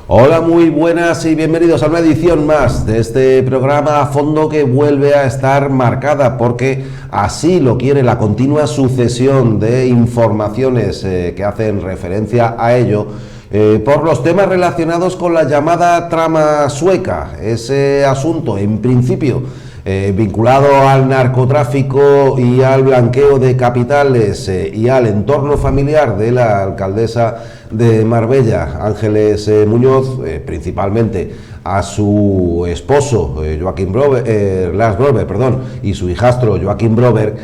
Hola, muy buenas y bienvenidos a una edición más de este programa a fondo que vuelve a estar marcada porque así lo quiere la continua sucesión de informaciones que hacen referencia a ello por los temas relacionados con la llamada trama sueca, ese asunto en principio vinculado al narcotráfico y al blanqueo de capitales y al entorno familiar de la alcaldesa de Marbella, Ángeles Muñoz, principalmente a su esposo Lars Broberg, y su hijastro Joachim Broberg,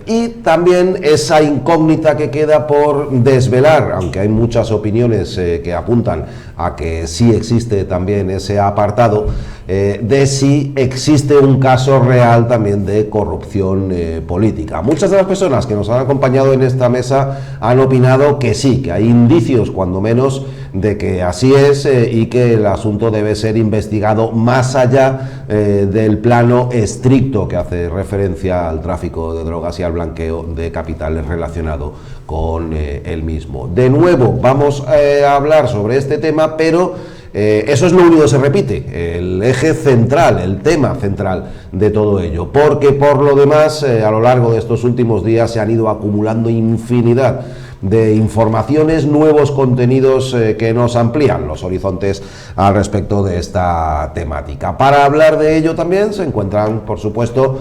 y también esa incógnita que queda por desvelar, aunque hay muchas opiniones que apuntan a que sí existe también ese apartado, de si existe un caso real también de corrupción política. Muchas de las personas que nos han acompañado en esta mesa han opinado que sí, que hay indicios, cuando menos, de que así es y que el asunto debe ser investigado más allá del plano estricto que hace referencia al tráfico de drogas y al blanqueo de capitales relacionado con el mismo. De nuevo, vamos a hablar sobre este tema, pero eso es lo único que se repite, el eje central, el tema central de todo ello, porque por lo demás, a lo largo de estos últimos días se han ido acumulando infinidad de informaciones, nuevos contenidos que nos amplían los horizontes al respecto de esta temática. Para hablar de ello también se encuentran, por supuesto,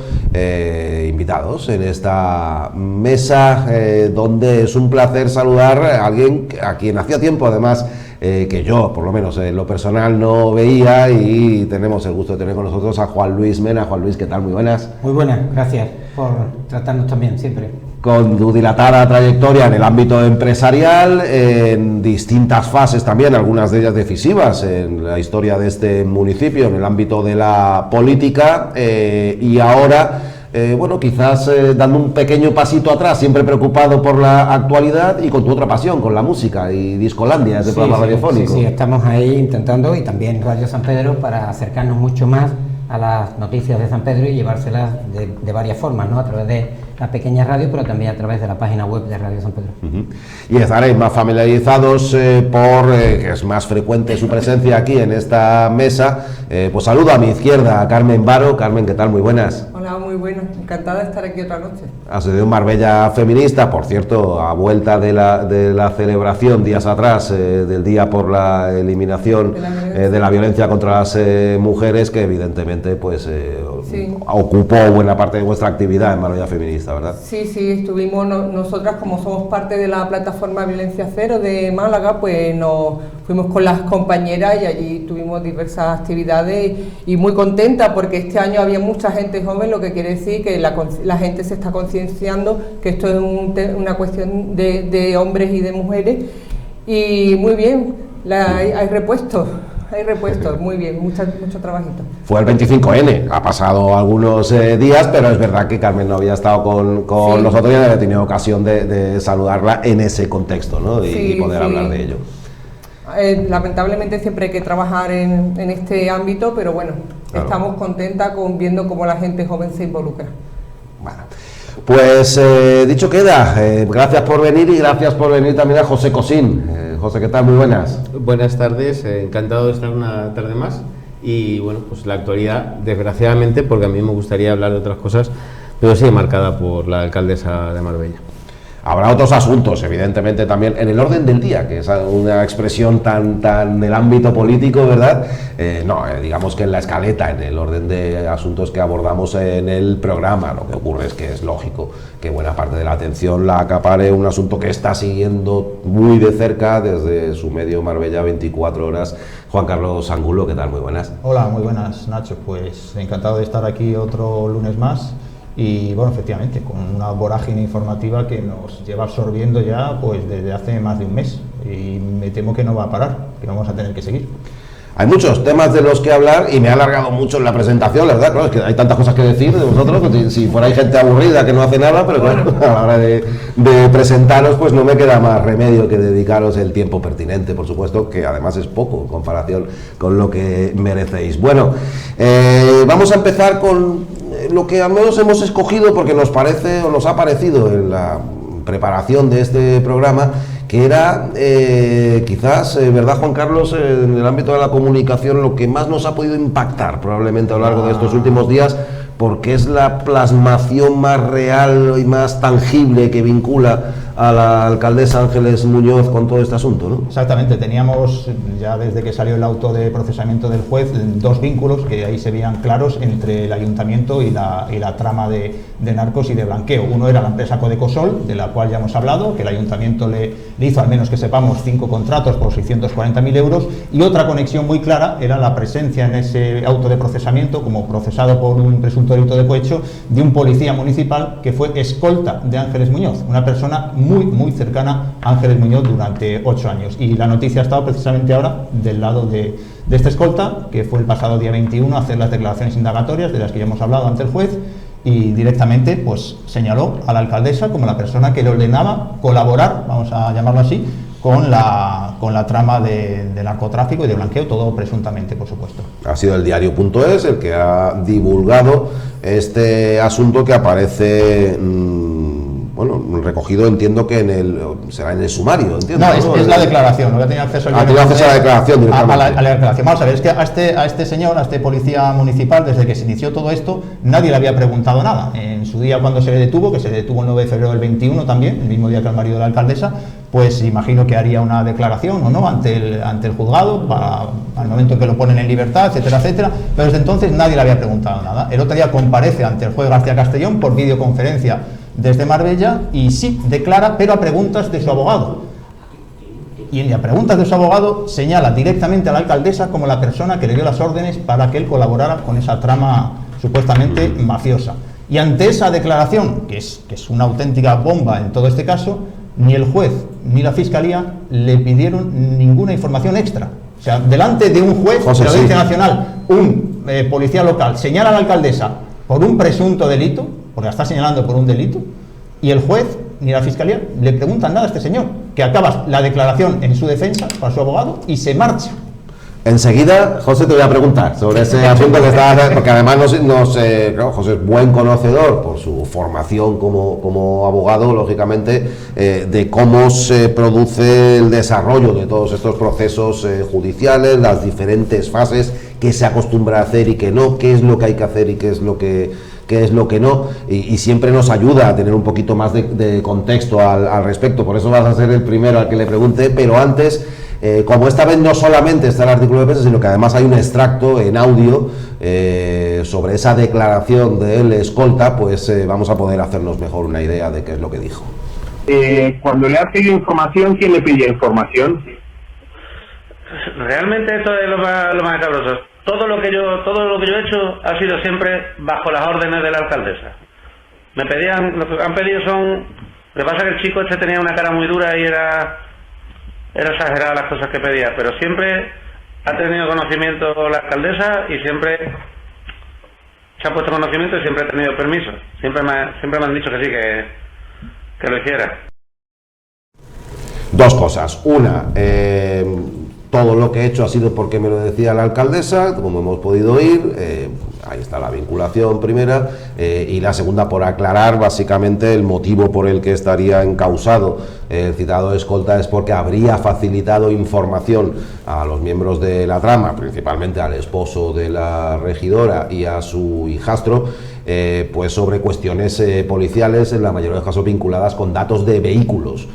invitados en esta mesa, donde es un placer saludar a alguien a quien hacía tiempo, además, que yo, por lo menos en lo personal, no veía, y tenemos el gusto de tener con nosotros a Juan Luis Mena. Juan Luis, ¿qué tal? Muy buenas. Muy buenas, gracias por tratarnos también siempre. Con tu dilatada trayectoria en el ámbito empresarial, en distintas fases también, algunas de ellas decisivas en la historia de este municipio, en el ámbito de la política, y ahora, bueno, quizás dando un pequeño pasito atrás, siempre preocupado por la actualidad y con tu otra pasión, con la música y Discolandia, ese programa radiofónico. Sí, estamos ahí intentando, y también Radio San Pedro, para acercarnos mucho más a las noticias de San Pedro y llevárselas de varias formas, ¿no? A través de la pequeña radio, pero también a través de la página web de Radio San Pedro. Y estaréis más familiarizados que es más frecuente su presencia aquí en esta mesa. Pues saludo a mi izquierda a Carmen Baro. Carmen, ¿qué tal? Muy buenas. Hola, muy buenas. Encantada de estar aquí otra noche. Asociación Marbella Feminista, por cierto, a vuelta de la celebración días atrás del día por la eliminación de la violencia contra las mujeres, que evidentemente pues ocupó buena parte de vuestra actividad en Marbella Feminista, ¿verdad? Sí, estuvimos nosotras, como somos parte de la plataforma Violencia Cero de Málaga, pues nos fuimos con las compañeras y allí tuvimos diversas actividades, y muy contenta porque este año había mucha gente joven, lo que quiere decir que la gente se está concienciando que esto es una cuestión de hombres y de mujeres, y muy bien, hay repuestos. Hay repuestos, muy bien, mucho trabajito. Fue el 25N, ha pasado algunos días, pero es verdad que Carmen no había estado con nosotros y no había tenido ocasión de saludarla en ese contexto, ¿no? Y poder hablar de ello. Lamentablemente siempre hay que trabajar en este ámbito, pero bueno, claro, estamos contentas viendo cómo la gente joven se involucra. Bueno, pues dicho queda, gracias por venir, y gracias por venir también a José Cosín. José, ¿qué tal? Muy buenas. Buenas tardes, encantado de estar una tarde más, y bueno, pues la actualidad, desgraciadamente, porque a mí me gustaría hablar de otras cosas, pero sigue marcada por la alcaldesa de Marbella. Habrá otros asuntos, evidentemente, también en el orden del día, que es una expresión tan del ámbito político, ¿verdad? Digamos que en la escaleta, en el orden de asuntos que abordamos en el programa, lo que ocurre es que es lógico que buena parte de la atención la acapare un asunto que está siguiendo muy de cerca desde su medio Marbella 24 horas. Juan Carlos Angulo, ¿qué tal? Muy buenas. Hola, muy buenas, Nacho. Pues encantado de estar aquí otro lunes más. Y bueno, efectivamente, con una vorágine informativa que nos lleva absorbiendo ya pues desde hace más de un mes, y me temo que no va a parar, que vamos a tener que seguir. Hay muchos temas de los que hablar y me ha alargado mucho en la presentación, la verdad, claro, es que hay tantas cosas que decir de vosotros, que si fuera hay gente aburrida que no hace nada, pero claro, a la hora de presentaros, pues no me queda más remedio que dedicaros el tiempo pertinente, por supuesto, que además es poco en comparación con lo que merecéis. Bueno, vamos a empezar con lo que al menos hemos escogido porque nos parece o nos ha parecido en la preparación de este programa, que era quizás, ¿verdad, Juan Carlos?, en el ámbito de la comunicación lo que más nos ha podido impactar probablemente a lo largo de estos últimos días, porque es la plasmación más real y más tangible que vincula a la alcaldesa Ángeles Muñoz con todo este asunto, ¿no? Exactamente, teníamos ya desde que salió el auto de procesamiento del juez dos vínculos que ahí se veían claros entre el ayuntamiento y la trama de narcos y de blanqueo. Uno era la empresa Codecosol, de la cual ya hemos hablado, que el ayuntamiento le hizo, al menos que sepamos, 5 contratos por 640.000 euros, y otra conexión muy clara era la presencia en ese auto de procesamiento, como procesado por un presunto delito de cohecho, de un policía municipal que fue escolta de Ángeles Muñoz, una persona muy cercana a Ángeles Muñoz durante 8 años. Y la noticia ha estado precisamente ahora del lado de este escolta, que fue el pasado día 21 a hacer las declaraciones indagatorias de las que ya hemos hablado ante el juez, y directamente pues señaló a la alcaldesa como la persona que le ordenaba colaborar, vamos a llamarlo así, con la trama de narcotráfico y de blanqueo, todo presuntamente, por supuesto. Ha sido el diario.es el que ha divulgado este asunto que aparece, recogido, entiendo que será en el sumario, entiendo. No, es la declaración, no voy a tener acceso a la declaración directamente. A la declaración. Vamos a ver, es que a este señor, a este policía municipal, desde que se inició todo esto, nadie le había preguntado nada. En su día cuando se le detuvo, que se detuvo el 9 de febrero del 21 también, el mismo día que el marido de la alcaldesa, pues imagino que haría una declaración o no ante el juzgado al momento en que lo ponen en libertad, etcétera, etcétera, pero desde entonces nadie le había preguntado nada. El otro día comparece ante el juez García Castellón por videoconferencia desde Marbella y sí, declara, pero a preguntas de su abogado. Y a preguntas de su abogado señala directamente a la alcaldesa como la persona que le dio las órdenes para que él colaborara con esa trama supuestamente mafiosa. Y ante esa declaración, que es una auténtica bomba en todo este caso, ni el juez ni la fiscalía le pidieron ninguna información extra. O sea, delante de un juez de la Audiencia Nacional, un policía local señala a la alcaldesa por un presunto delito, porque la está señalando por un delito, y el juez ni la fiscalía le preguntan nada a este señor, que acaba la declaración en su defensa para su abogado y se marcha. Enseguida, José, te voy a preguntar sobre ese asunto que está, porque además claro, José es buen conocedor por su formación como abogado, lógicamente, de cómo se produce el desarrollo de todos estos procesos judiciales, las diferentes fases, qué se acostumbra a hacer y qué no, qué es lo que hay que hacer y qué es lo que no, y siempre nos ayuda a tener un poquito más de contexto al respecto. Por eso vas a ser el primero al que le pregunte, pero antes, como esta vez no solamente está el artículo de prensa, sino que además hay un extracto en audio sobre esa declaración del escolta, pues vamos a poder hacernos mejor una idea de qué es lo que dijo. Cuando le has pedido información, ¿quién le pedía información? Realmente esto es lo más cabroso. Todo lo que yo he hecho ha sido siempre bajo las órdenes de la alcaldesa. Lo que han pedido son... Lo que pasa es que el chico este tenía una cara muy dura y era exagerada las cosas que pedía, pero siempre ha tenido conocimiento la alcaldesa y siempre se ha puesto conocimiento y siempre ha tenido permiso. Siempre me han dicho que sí, que lo hiciera. Dos cosas. Una, todo lo que he hecho ha sido porque me lo decía la alcaldesa, como hemos podido oír, ahí está la vinculación primera, y la segunda, por aclarar básicamente el motivo por el que estaría encausado el citado escolta es porque habría facilitado información a los miembros de la trama, principalmente al esposo de la regidora y a su hijastro, pues sobre cuestiones policiales, en la mayoría de los casos vinculadas con datos de vehículos.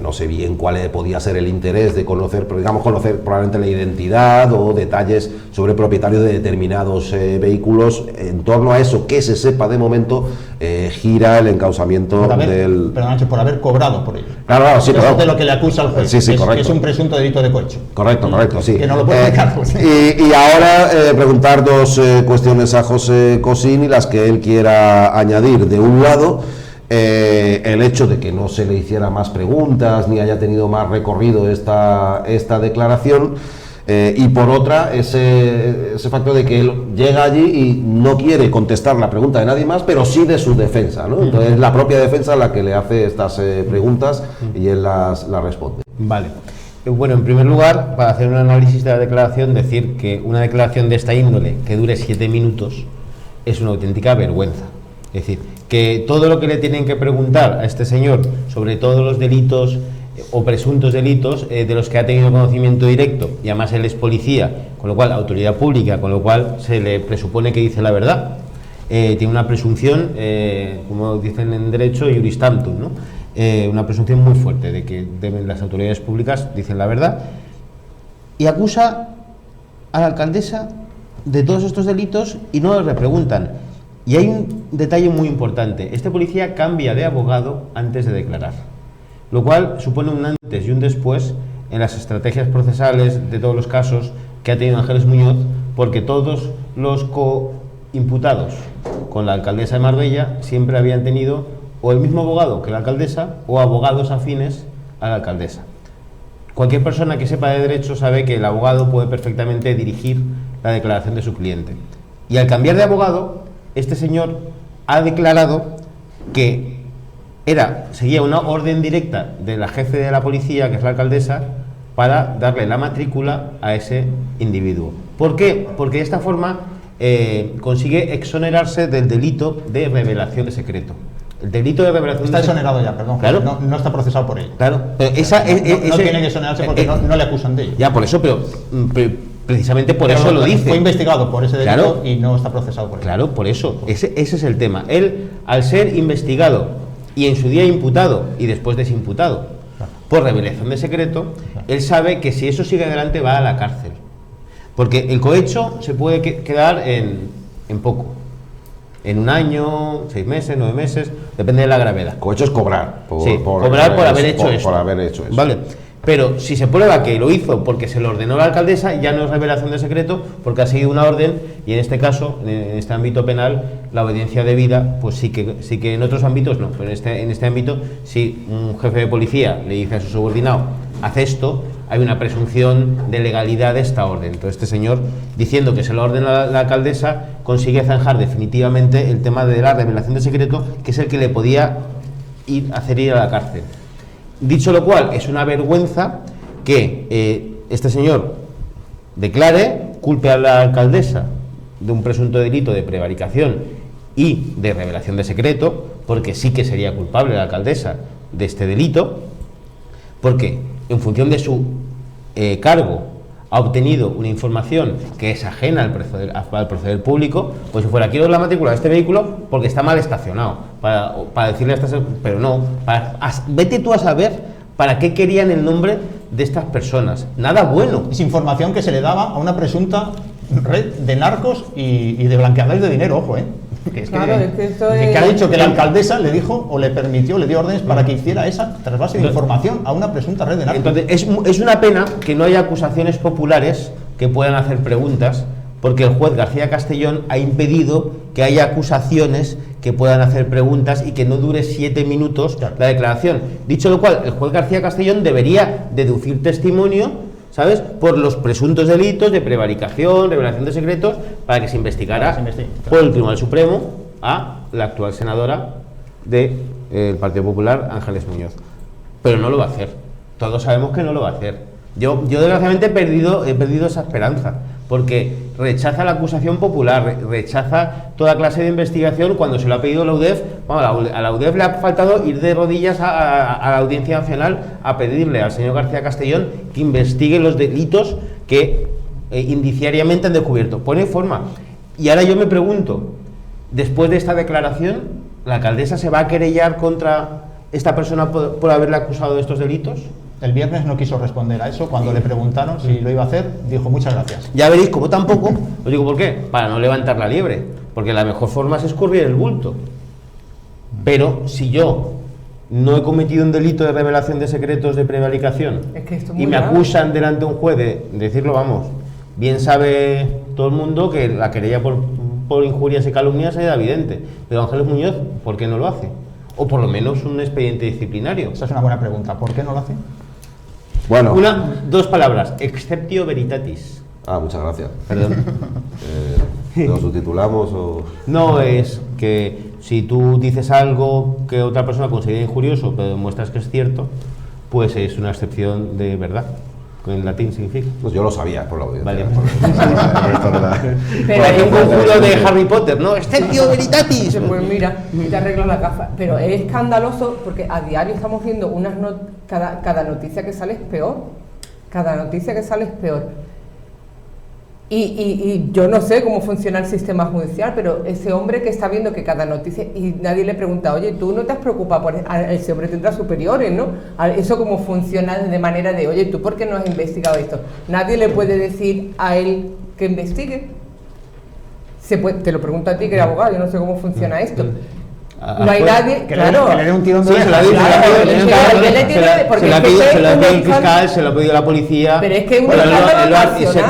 No sé bien cuál podía ser el interés de conocer, pero digamos conocer probablemente la identidad o detalles sobre propietarios de determinados vehículos. En torno a eso, que se sepa de momento, gira el encausamiento del... Pero Nacho, por haber cobrado por ello. Claro, sí, eso es de lo que le acusa al juez, sí, correcto. Que es un presunto delito de cohecho. Correcto, sí. Que no lo puede explicar. Y ahora preguntar dos cuestiones a José Cosín y las que él quiera añadir. De un lado, el hecho de que no se le hiciera más preguntas ni haya tenido más recorrido esta declaración, y por otra ese factor de que él llega allí y no quiere contestar la pregunta de nadie más, pero sí de su defensa, ¿no? Entonces es la propia defensa la que le hace estas preguntas y él las responde. Vale. Bueno, en primer lugar, para hacer un análisis de la declaración, decir que una declaración de esta índole que dure 7 minutos es una auténtica vergüenza. Es decir, que todo lo que le tienen que preguntar a este señor sobre todos los delitos o presuntos delitos de los que ha tenido conocimiento directo, y además él es policía, con lo cual autoridad pública, con lo cual se le presupone que dice la verdad. Tiene una presunción, como dicen en derecho, iuris tantum, ¿no? Una presunción muy fuerte de que las autoridades públicas dicen la verdad, y acusa a la alcaldesa de todos estos delitos y no le repreguntan. Y hay un detalle muy importante: este policía cambia de abogado antes de declarar, lo cual supone un antes y un después en las estrategias procesales de todos los casos que ha tenido Ángeles Muñoz, porque todos los coimputados con la alcaldesa de Marbella siempre habían tenido o el mismo abogado que la alcaldesa o abogados afines a la alcaldesa. Cualquier persona que sepa de derecho sabe que el abogado puede perfectamente dirigir la declaración de su cliente. Y al cambiar de abogado, este señor ha declarado que seguía una orden directa de la jefe de la policía, que es la alcaldesa, para darle la matrícula a ese individuo. ¿Por qué? Porque de esta forma consigue exonerarse del delito de revelación de secreto. El delito de revelación está exonerado ya, perdón. Claro. No está procesado por ello. Claro, pero no tiene que exonerarse porque no le acusan de ello. Ya, por eso, pero precisamente por Pero eso lo dice. Fue investigado por ese delito, claro, y no está procesado por ello. Claro, por eso. Ese es el tema. Él, al ser investigado y en su día imputado y después desimputado por revelación de secreto, él sabe que si eso sigue adelante va a la cárcel. Porque el cohecho se puede quedar en poco. En 1 año, 6 meses, 9 meses, depende de la gravedad. Cohecho es cobrar. Cobrar por haber hecho eso. Por haber hecho eso. Vale. Pero si se prueba que lo hizo porque se lo ordenó la alcaldesa, ya no es revelación de secreto, porque ha seguido una orden, y en este caso, en este ámbito penal, la obediencia debida, pues sí que en otros ámbitos no, pero en este ámbito, si un jefe de policía le dice a su subordinado, haz esto, hay una presunción de legalidad de esta orden. Entonces este señor, diciendo que se lo ordena la alcaldesa, consigue zanjar definitivamente el tema de la revelación de secreto, que es el que le podía hacer ir a la cárcel. Dicho lo cual, es una vergüenza que este señor declare, culpe a la alcaldesa de un presunto delito de prevaricación y de revelación de secreto, porque sí que sería culpable la alcaldesa de este delito, porque en función de su cargo ha obtenido una información que es ajena al proceder público, pues si fuera, quiero la matrícula de este vehículo porque está mal estacionado, para decirle a estas, pero no, vete tú a saber para qué querían el nombre de estas personas. Nada bueno. Es información que se le daba a una presunta red de narcos y de blanqueadores de dinero, ojo, que ha dicho que la alcaldesa le dijo o le permitió, le dio órdenes para que hiciera esa trasvase de información a una presunta red de narcos. Entonces es una pena que no haya acusaciones populares que puedan hacer preguntas, porque el juez García Castellón ha impedido que haya acusaciones que puedan hacer preguntas y que no dure 7 minutos la declaración. Dicho lo cual, el juez García Castellón debería deducir testimonio, ¿sabes?, por los presuntos delitos de prevaricación, revelación de secretos, para que se investigara por el Tribunal Supremo a la actual senadora del Partido Popular, Ángeles Muñoz. Pero no lo va a hacer. Todos sabemos que no lo va a hacer. Yo desgraciadamente he perdido esa esperanza, porque rechaza la acusación popular, rechaza toda clase de investigación cuando se lo ha pedido la UDEF. Bueno, a la UDEF le ha faltado ir de rodillas a la Audiencia Nacional a pedirle al señor García Castellón que investigue los delitos que indiciariamente han descubierto. Pone forma. Y ahora yo me pregunto, después de esta declaración, ¿la alcaldesa se va a querellar contra esta persona por haberle acusado de estos delitos? El viernes no quiso responder a eso. Cuando le preguntaron si lo iba a hacer, dijo muchas gracias. Ya veréis, como tampoco, os digo por qué, para no levantar la liebre, porque la mejor forma es escurrir el bulto. Pero si yo no he cometido un delito de revelación de secretos de prevaricación y me acusan delante de un juez de decirlo, vamos, bien sabe todo el mundo que la querella por injurias y calumnias era evidente. Pero Ángeles Muñoz, ¿por qué no lo hace? O por lo menos un expediente disciplinario. Esa es una buena pregunta. ¿Por qué no lo hace? Bueno. 2 palabras. Exceptio veritatis. Muchas gracias. Perdón. ¿Lo subtitulamos o...? No, es que si tú dices algo que otra persona considera injurioso, pero demuestras que es cierto, pues es una excepción de verdad. ¿En latín significa? Pues yo lo sabía, por lo que Vale. Pero Hay un conjuro de Harry Potter, ¿no? Exceptio veritatis. Pues mira, te arreglo la gafa. Pero es escandaloso porque a diario estamos viendo cada noticia que sale es peor. Cada noticia que sale es peor. Y yo no sé cómo funciona el sistema judicial, pero ese hombre que está viendo que cada noticia, y nadie le pregunta, oye, tú no te has preocupado por ese hombre tendrá superiores, ¿no? Eso cómo funciona de manera de, oye, ¿tú por qué no has investigado esto? Nadie le puede decir a él que investigue. Te lo pregunto a ti, que eres abogado, yo no sé cómo funciona esto. No hay nadie, claro. Que le dé un tirón de Sí, se la ha pedido el fiscal, se lo ha pedido la policía. Pero es que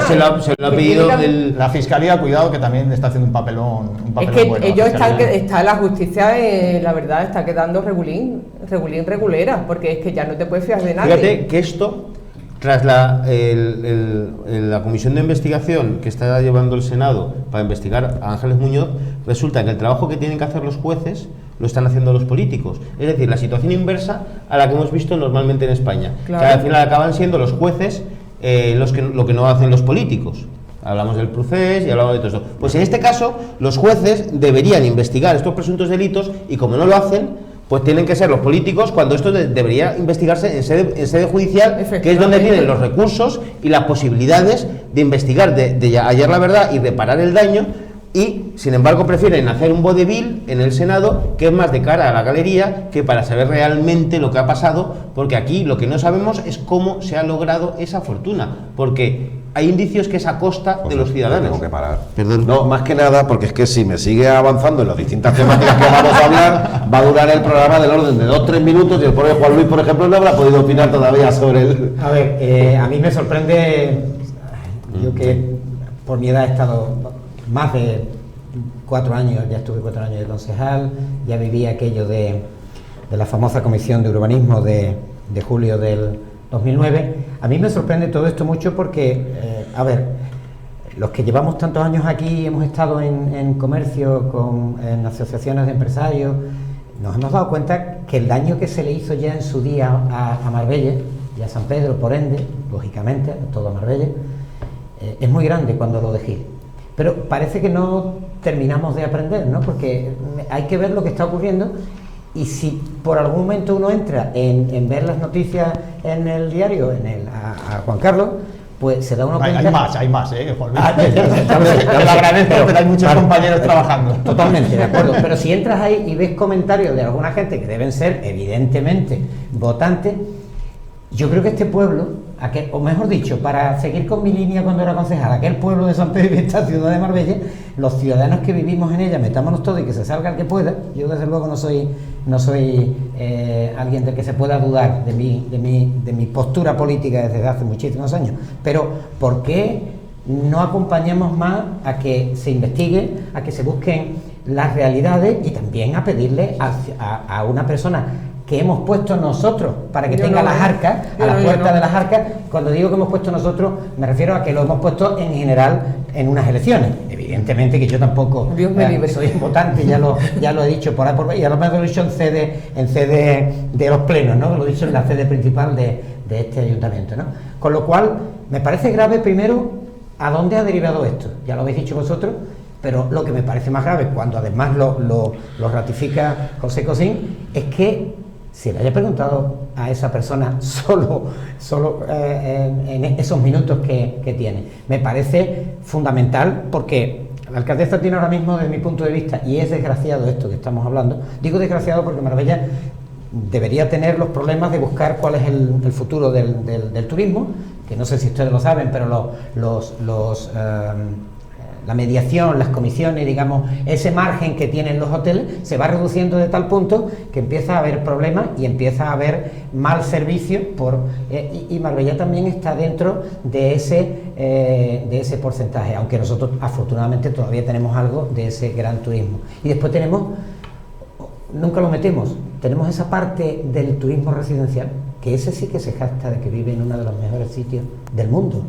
se lo ha pedido la fiscalía, cuidado, que también está haciendo un papelón es que bueno. ellos está la justicia, la verdad, está quedando regulera, porque es que ya no te puedes fiar de nadie. Fíjate que esto, tras la comisión de investigación que está llevando el Senado para investigar a Ángeles Muñoz, resulta que el trabajo que tienen que hacer los jueces lo están haciendo los políticos. Es decir, la situación inversa a la que hemos visto normalmente en España. Claro. Que al final acaban siendo los jueces lo que no hacen los políticos. Hablamos del procés y hablamos de todo esto. Pues en este caso, los jueces deberían investigar estos presuntos delitos y como no lo hacen, pues tienen que ser los políticos cuando esto debería investigarse en sede judicial, que es donde tienen los recursos y las posibilidades de investigar, de hallar la verdad y reparar el daño. Y, sin embargo, prefieren hacer un vodevil en el Senado que es más de cara a la galería que para saber realmente lo que ha pasado, porque aquí lo que no sabemos es cómo se ha logrado esa fortuna, porque hay indicios que es a costa de los ciudadanos. Tengo que parar. Perdón. No, más que nada, porque es que si me sigue avanzando en las distintas temáticas que vamos a hablar, va a durar el programa del orden de 2-3 minutos y el pobre Juan Luis, por ejemplo, no habrá podido opinar todavía sobre él. A ver, a mí me sorprende, yo que por mi edad he estado más de 4 años, ya estuve 4 años de concejal, ya viví aquello de la famosa comisión de urbanismo de julio del 2009. A mí me sorprende todo esto mucho porque, a ver, los que llevamos tantos años aquí, hemos estado en comercio, en asociaciones de empresarios, nos hemos dado cuenta que el daño que se le hizo ya en su día a Marbella y a San Pedro, por ende, lógicamente, a todo Marbella, es muy grande cuando lo dejé. Pero parece que no terminamos de aprender, ¿no? Porque hay que ver lo que está ocurriendo y si por algún momento uno entra en ver las noticias en el diario, a Juan Carlos, pues se da uno cuenta... Hay más, Juan Luis. Te lo agradezco, pero hay muchos compañeros trabajando. Totalmente, de acuerdo. Pero si entras ahí y ves comentarios de alguna gente que deben ser, evidentemente, votantes, yo creo que este pueblo, o mejor dicho, para seguir con mi línea cuando era concejal, aquel pueblo de San Pedro y esta ciudad de Marbella, los ciudadanos que vivimos en ella, metámonos todos y que se salga el que pueda. Yo desde luego no soy alguien del que se pueda dudar de mi postura política desde hace muchísimos años, pero ¿por qué no acompañamos más a que se investigue, a que se busquen las realidades y también a pedirle a una persona que hemos puesto nosotros para que tenga las arcas, a la puerta de las arcas? Cuando digo que hemos puesto nosotros, me refiero a que lo hemos puesto en general en unas elecciones. Evidentemente que yo tampoco soy votante, ya lo he dicho por ahí, y a lo mejor lo he dicho en sede de los plenos, ¿no? Lo he dicho en la sede principal de este ayuntamiento, ¿no? Con lo cual, me parece grave primero a dónde ha derivado esto, ya lo habéis dicho vosotros, pero lo que me parece más grave, cuando además lo ratifica José Cosín, es que se le haya preguntado a esa persona solo en esos minutos que tiene. Me parece fundamental porque la alcaldesa tiene ahora mismo, desde mi punto de vista, y es desgraciado esto que estamos hablando, digo desgraciado porque Marbella debería tener los problemas de buscar cuál es el futuro del turismo, que no sé si ustedes lo saben, pero la mediación, las comisiones, digamos, ese margen que tienen los hoteles se va reduciendo de tal punto que empieza a haber problemas y empieza a haber mal servicio y Marbella también está dentro de ese porcentaje, aunque nosotros afortunadamente todavía tenemos algo de ese gran turismo. Y después nunca lo metemos, tenemos esa parte del turismo residencial, que ese sí que se jacta de que vive en uno de los mejores sitios del mundo.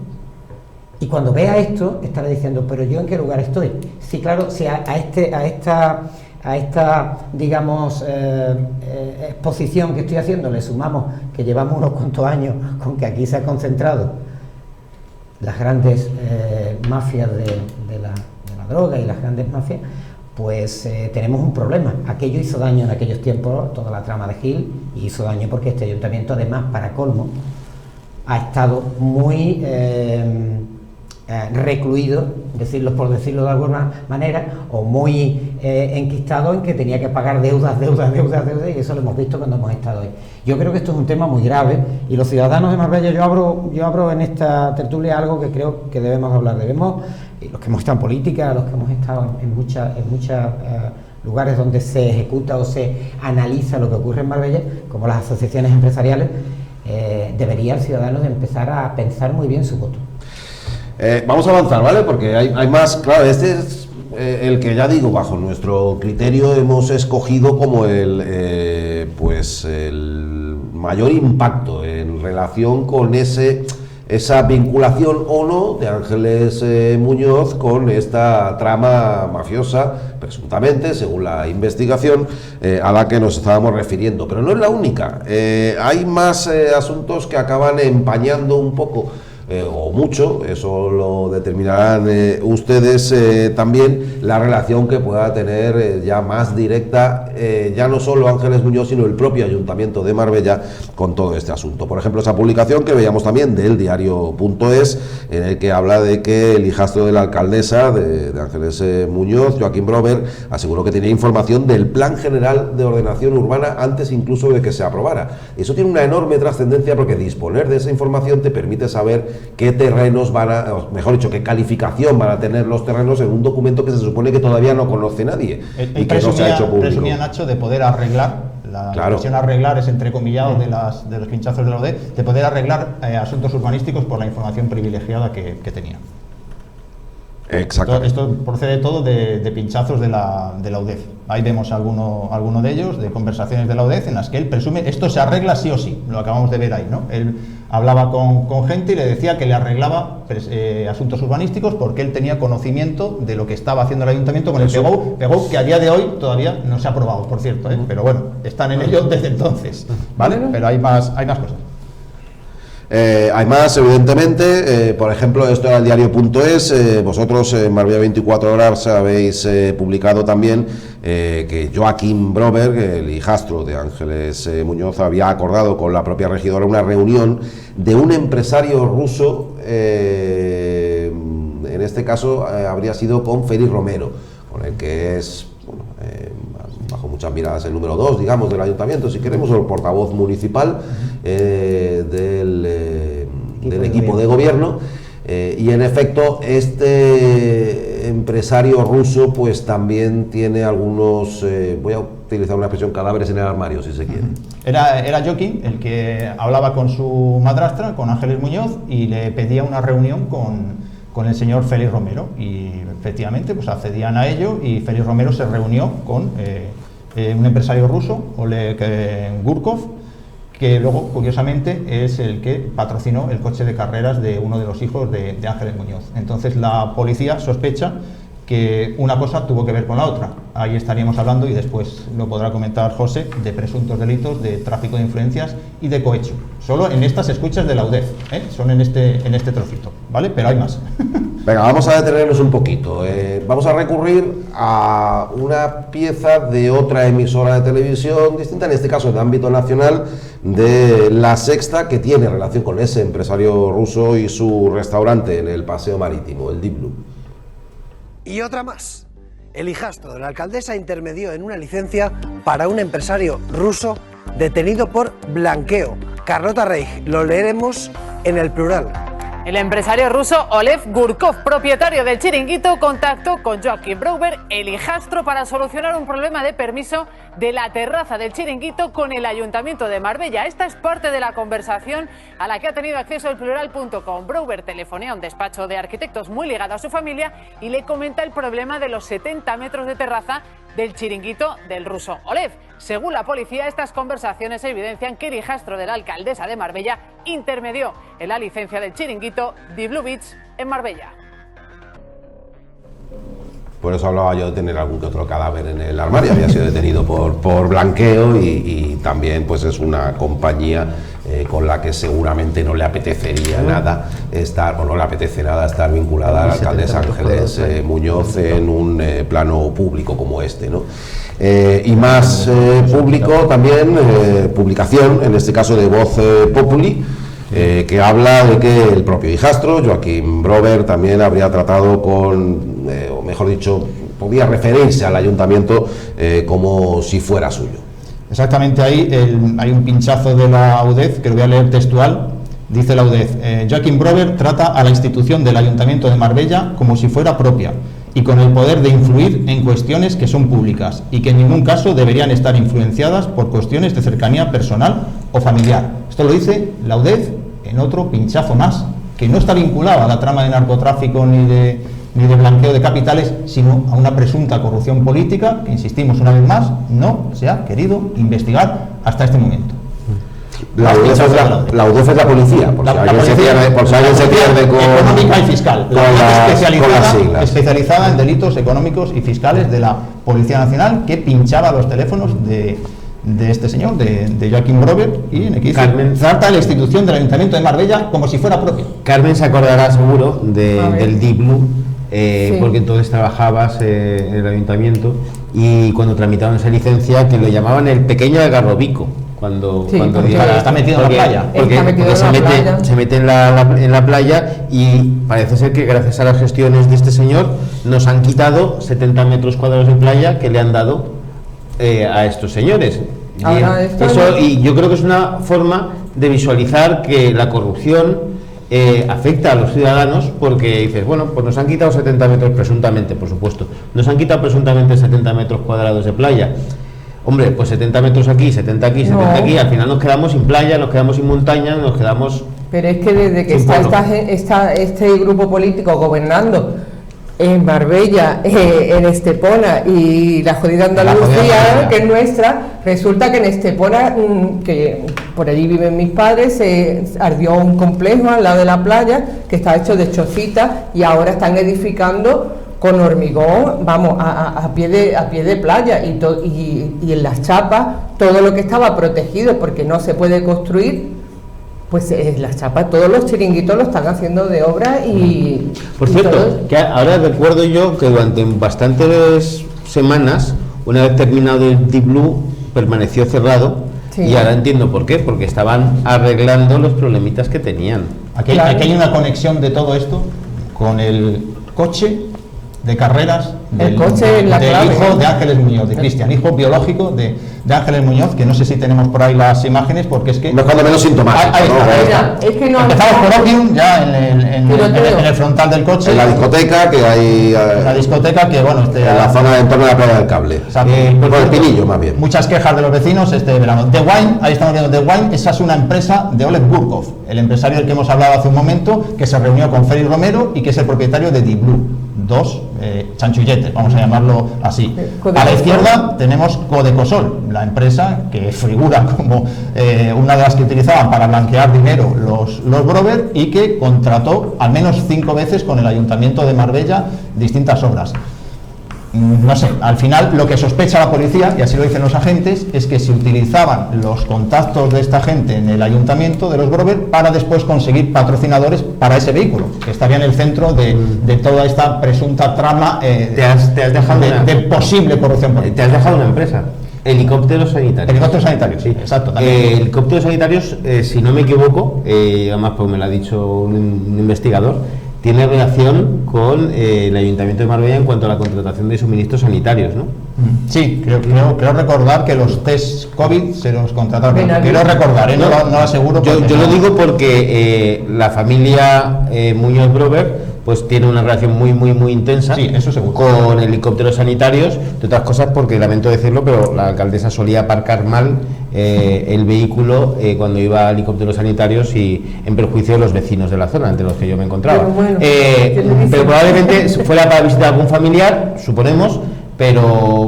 Y cuando vea esto, estará diciendo, pero ¿yo en qué lugar estoy? Sí, claro, si a esta digamos, exposición que estoy haciendo le sumamos que llevamos unos cuantos años con que aquí se ha concentrado las grandes mafias de la droga y las grandes mafias, pues tenemos un problema. Aquello hizo daño en aquellos tiempos, toda la trama de Gil, y hizo daño porque este ayuntamiento, además, para colmo, ha estado muy recluido, por decirlo de alguna manera, o muy enquistado en que tenía que pagar deudas, y eso lo hemos visto cuando hemos estado ahí. Yo creo que esto es un tema muy grave, y los ciudadanos de Marbella, yo abro en esta tertulia algo que creo que debemos hablar. Y los que hemos estado en política, los que hemos estado en muchos lugares donde se ejecuta o se analiza lo que ocurre en Marbella, como las asociaciones empresariales, debería el ciudadano de empezar a pensar muy bien su voto. Vamos a avanzar, ¿vale? Porque hay más, claro, este es el que, ya digo, bajo nuestro criterio hemos escogido como el mayor impacto en relación con esa vinculación o no de Ángeles Muñoz con esta trama mafiosa, presuntamente, según la investigación a la que nos estábamos refiriendo. Pero no es la única. Hay más asuntos que acaban empañando un poco o mucho, eso lo determinarán ustedes también, la relación que pueda tener ya más directa, ya no solo Ángeles Muñoz, sino el propio Ayuntamiento de Marbella con todo este asunto. Por ejemplo, esa publicación que veíamos también del diario.es, en el que habla de que el hijastro de la alcaldesa de Ángeles Muñoz, Joaquín Brover, aseguró que tenía información del Plan General de Ordenación Urbana antes incluso de que se aprobara. Eso tiene una enorme trascendencia, porque disponer de esa información te permite saber qué terrenos qué calificación van a tener los terrenos en un documento que se supone que todavía no conoce nadie y que no se ha hecho público. Presumía, Nacho, de poder arreglar, la expresión arreglar es entrecomillado de los pinchazos de la UDEF, de poder arreglar asuntos urbanísticos por la información privilegiada que tenía. Exactamente. Esto procede todo de pinchazos de la UDEF. Ahí vemos alguno de ellos, de conversaciones de la UDEF, en las que él presume esto se arregla sí o sí, lo acabamos de ver ahí, ¿no? Él hablaba con gente y le decía que le arreglaba asuntos urbanísticos porque él tenía conocimiento de lo que estaba haciendo el ayuntamiento con el PGO, que a día de hoy todavía no se ha aprobado, por cierto, pero bueno, están en ello desde entonces, ¿vale? Pero hay más cosas. Hay más, evidentemente, por ejemplo, esto era el diario.es, vosotros en Marbella 24 Horas habéis publicado también que Joaquín Brover, el hijastro de Ángeles Muñoz, había acordado con la propia regidora una reunión de un empresario ruso, en este caso habría sido con Félix Romero, con el que es, bajo muchas miradas, el número 2, digamos, del ayuntamiento, si queremos, o el portavoz municipal del equipo de gobierno, y en efecto este empresario ruso pues también tiene algunos, voy a utilizar una expresión, cadáveres en el armario, si se quiere. Era Joaquín el que hablaba con su madrastra, con Ángeles Muñoz, y le pedía una reunión con el señor Félix Romero, y efectivamente pues accedían a ello, y Félix Romero se reunió con un empresario ruso, Oleg Gurkov, que luego, curiosamente, es el que patrocinó el coche de carreras de uno de los hijos de Ángeles Muñoz. Entonces la policía sospecha que una cosa tuvo que ver con la otra. Ahí estaríamos hablando, y después lo podrá comentar José, de presuntos delitos de tráfico de influencias y de cohecho. Solo en estas escuchas de la UDEF, son en este trocito, ¿vale? Pero hay más. Venga, vamos a detenernos un poquito. Vamos a recurrir a una pieza de otra emisora de televisión distinta, en este caso de ámbito nacional, de La Sexta, que tiene relación con ese empresario ruso y su restaurante en el Paseo Marítimo, el Deep Blue. Y otra más. El hijastro de la alcaldesa intermedió en una licencia para un empresario ruso detenido por blanqueo. Carlota Reich, lo leeremos en el plural. El empresario ruso Oleg Gurkov, propietario del Chiringuito, contactó con Joaquín Brover, el hijastro, para solucionar un problema de permiso de la terraza del Chiringuito con el Ayuntamiento de Marbella. Esta es parte de la conversación a la que ha tenido acceso el plural.com. Brover telefonea a un despacho de arquitectos muy ligado a su familia y le comenta el problema de los 70 metros de terraza del Chiringuito del ruso Oleg. Según la policía, estas conversaciones evidencian que el hijastro de la alcaldesa de Marbella intermedió en la licencia del Chiringuito The Blue Beach en Marbella. Por eso hablaba yo de tener algún que otro cadáver en el armario. Había sido detenido por blanqueo y también pues es una compañía con la que seguramente no le apetecería nada estar, o no le apetece nada estar vinculada a la alcaldesa Ángeles Muñoz en un plano público como este, ¿no? Y más público también, publicación, en este caso de Voz Populi, que habla de que el propio hijastro, Joaquim Brover, también habría tratado con, o mejor dicho, podía referirse al ayuntamiento como si fuera suyo. Exactamente, ahí hay un pinchazo de la UDEF, que lo voy a leer textual. Dice la UDEF, Joaquim Brover trata a la institución del Ayuntamiento de Marbella como si fuera propia y con el poder de influir en cuestiones que son públicas y que en ningún caso deberían estar influenciadas por cuestiones de cercanía personal o familiar. Esto lo dice la UDEF en otro pinchazo más, que no está vinculado a la trama de narcotráfico ni de blanqueo de capitales, sino a una presunta corrupción política que, insistimos una vez más, no se ha querido investigar hasta este momento. La UDEF es la policía, por si alguien se pierde con económica y fiscal. La UDEF especializada en delitos económicos y fiscales de la Policía Nacional, que pinchaba los teléfonos de este señor, de Joaquim Brover, y en aquí trata la institución del Ayuntamiento de Marbella como si fuera propia. Carmen se acordará seguro del Deep Blue, porque entonces trabajabas en el ayuntamiento, y cuando tramitaban esa licencia, que lo llamaban el pequeño Algarrobico, cuando está metido en la playa, porque se mete en la playa, y parece ser que gracias a las gestiones de este señor nos han quitado 70 metros cuadrados de playa que le han dado a estos señores. Y yo creo que es una forma de visualizar que la corrupción afecta a los ciudadanos, porque dices, bueno, pues nos han quitado 70 metros presuntamente, por supuesto, nos han quitado presuntamente 70 metros cuadrados de playa. Hombre, pues 70 metros aquí, 70 aquí, 70 aquí, al final nos quedamos sin playa, nos quedamos sin montaña, nos quedamos... Pero es que desde que está este grupo político gobernando en Marbella, en Estepona y la jodida Andalucía, que es nuestra, resulta que en Estepona, que por allí viven mis padres, se ardió un complejo al lado de la playa que está hecho de chocitas, y ahora están edificando con hormigón, vamos, a pie de playa, y en las chapas todo lo que estaba protegido porque no se puede construir, pues las chapas, todos los chiringuitos lo están haciendo de obra. Y por cierto, que ahora recuerdo yo que durante bastantes semanas, una vez terminado el Deep Blue, permaneció cerrado. Sí. Y ahora entiendo por qué, porque estaban arreglando los problemitas que tenían. Aquí hay una conexión de todo esto con el coche de carreras del hijo de Ángeles Muñoz, de Cristian, hijo biológico de Ángeles Muñoz, que no sé si tenemos por ahí las imágenes, porque es que... No es cuando menos sintomático. Empezamos por Opium, ya en el frontal del coche. En la discoteca, que hay... La discoteca, que bueno... en la zona en torno a la playa del Cable. Por el Pinillo, más bien. Muchas quejas de los vecinos este verano. The Wine, ahí estamos viendo The Wine, esa es una empresa de Oleg Gurkov, el empresario del que hemos hablado hace un momento, que se reunió con Félix Romero y que es el propietario de Deep Blue. Dos chanchulletes, vamos a llamarlo así. A la izquierda tenemos Codecosol, la empresa que figura como una de las que utilizaban para blanquear dinero los Brover, y que contrató al menos 5 veces con el Ayuntamiento de Marbella distintas obras. No sé, al final lo que sospecha la policía, y así lo dicen los agentes, es que se utilizaban los contactos de esta gente en el ayuntamiento de los Brover para después conseguir patrocinadores para ese vehículo, que estaría en el centro de toda esta presunta trama de posible corrupción política. Te has dejado una empresa. Helicópteros sanitarios. Helicópteros sanitarios, sí, exacto. Helicópteros sanitarios, si no me equivoco, además pues me lo ha dicho un investigador, tiene relación con el Ayuntamiento de Marbella en cuanto a la contratación de suministros sanitarios, ¿no? Sí, creo recordar que los test COVID se los contrataron. Quiero recordar, no lo aseguro. Yo lo digo porque la familia Muñoz Brover pues tiene una relación muy intensa, sí, eso seguro, con helicópteros sanitarios, de otras cosas porque, lamento decirlo, pero la alcaldesa solía aparcar mal el vehículo cuando iba a helicópteros sanitarios, y en perjuicio de los vecinos de la zona, entre los que yo me encontraba. Pero probablemente fuera para visitar a algún familiar, suponemos, pero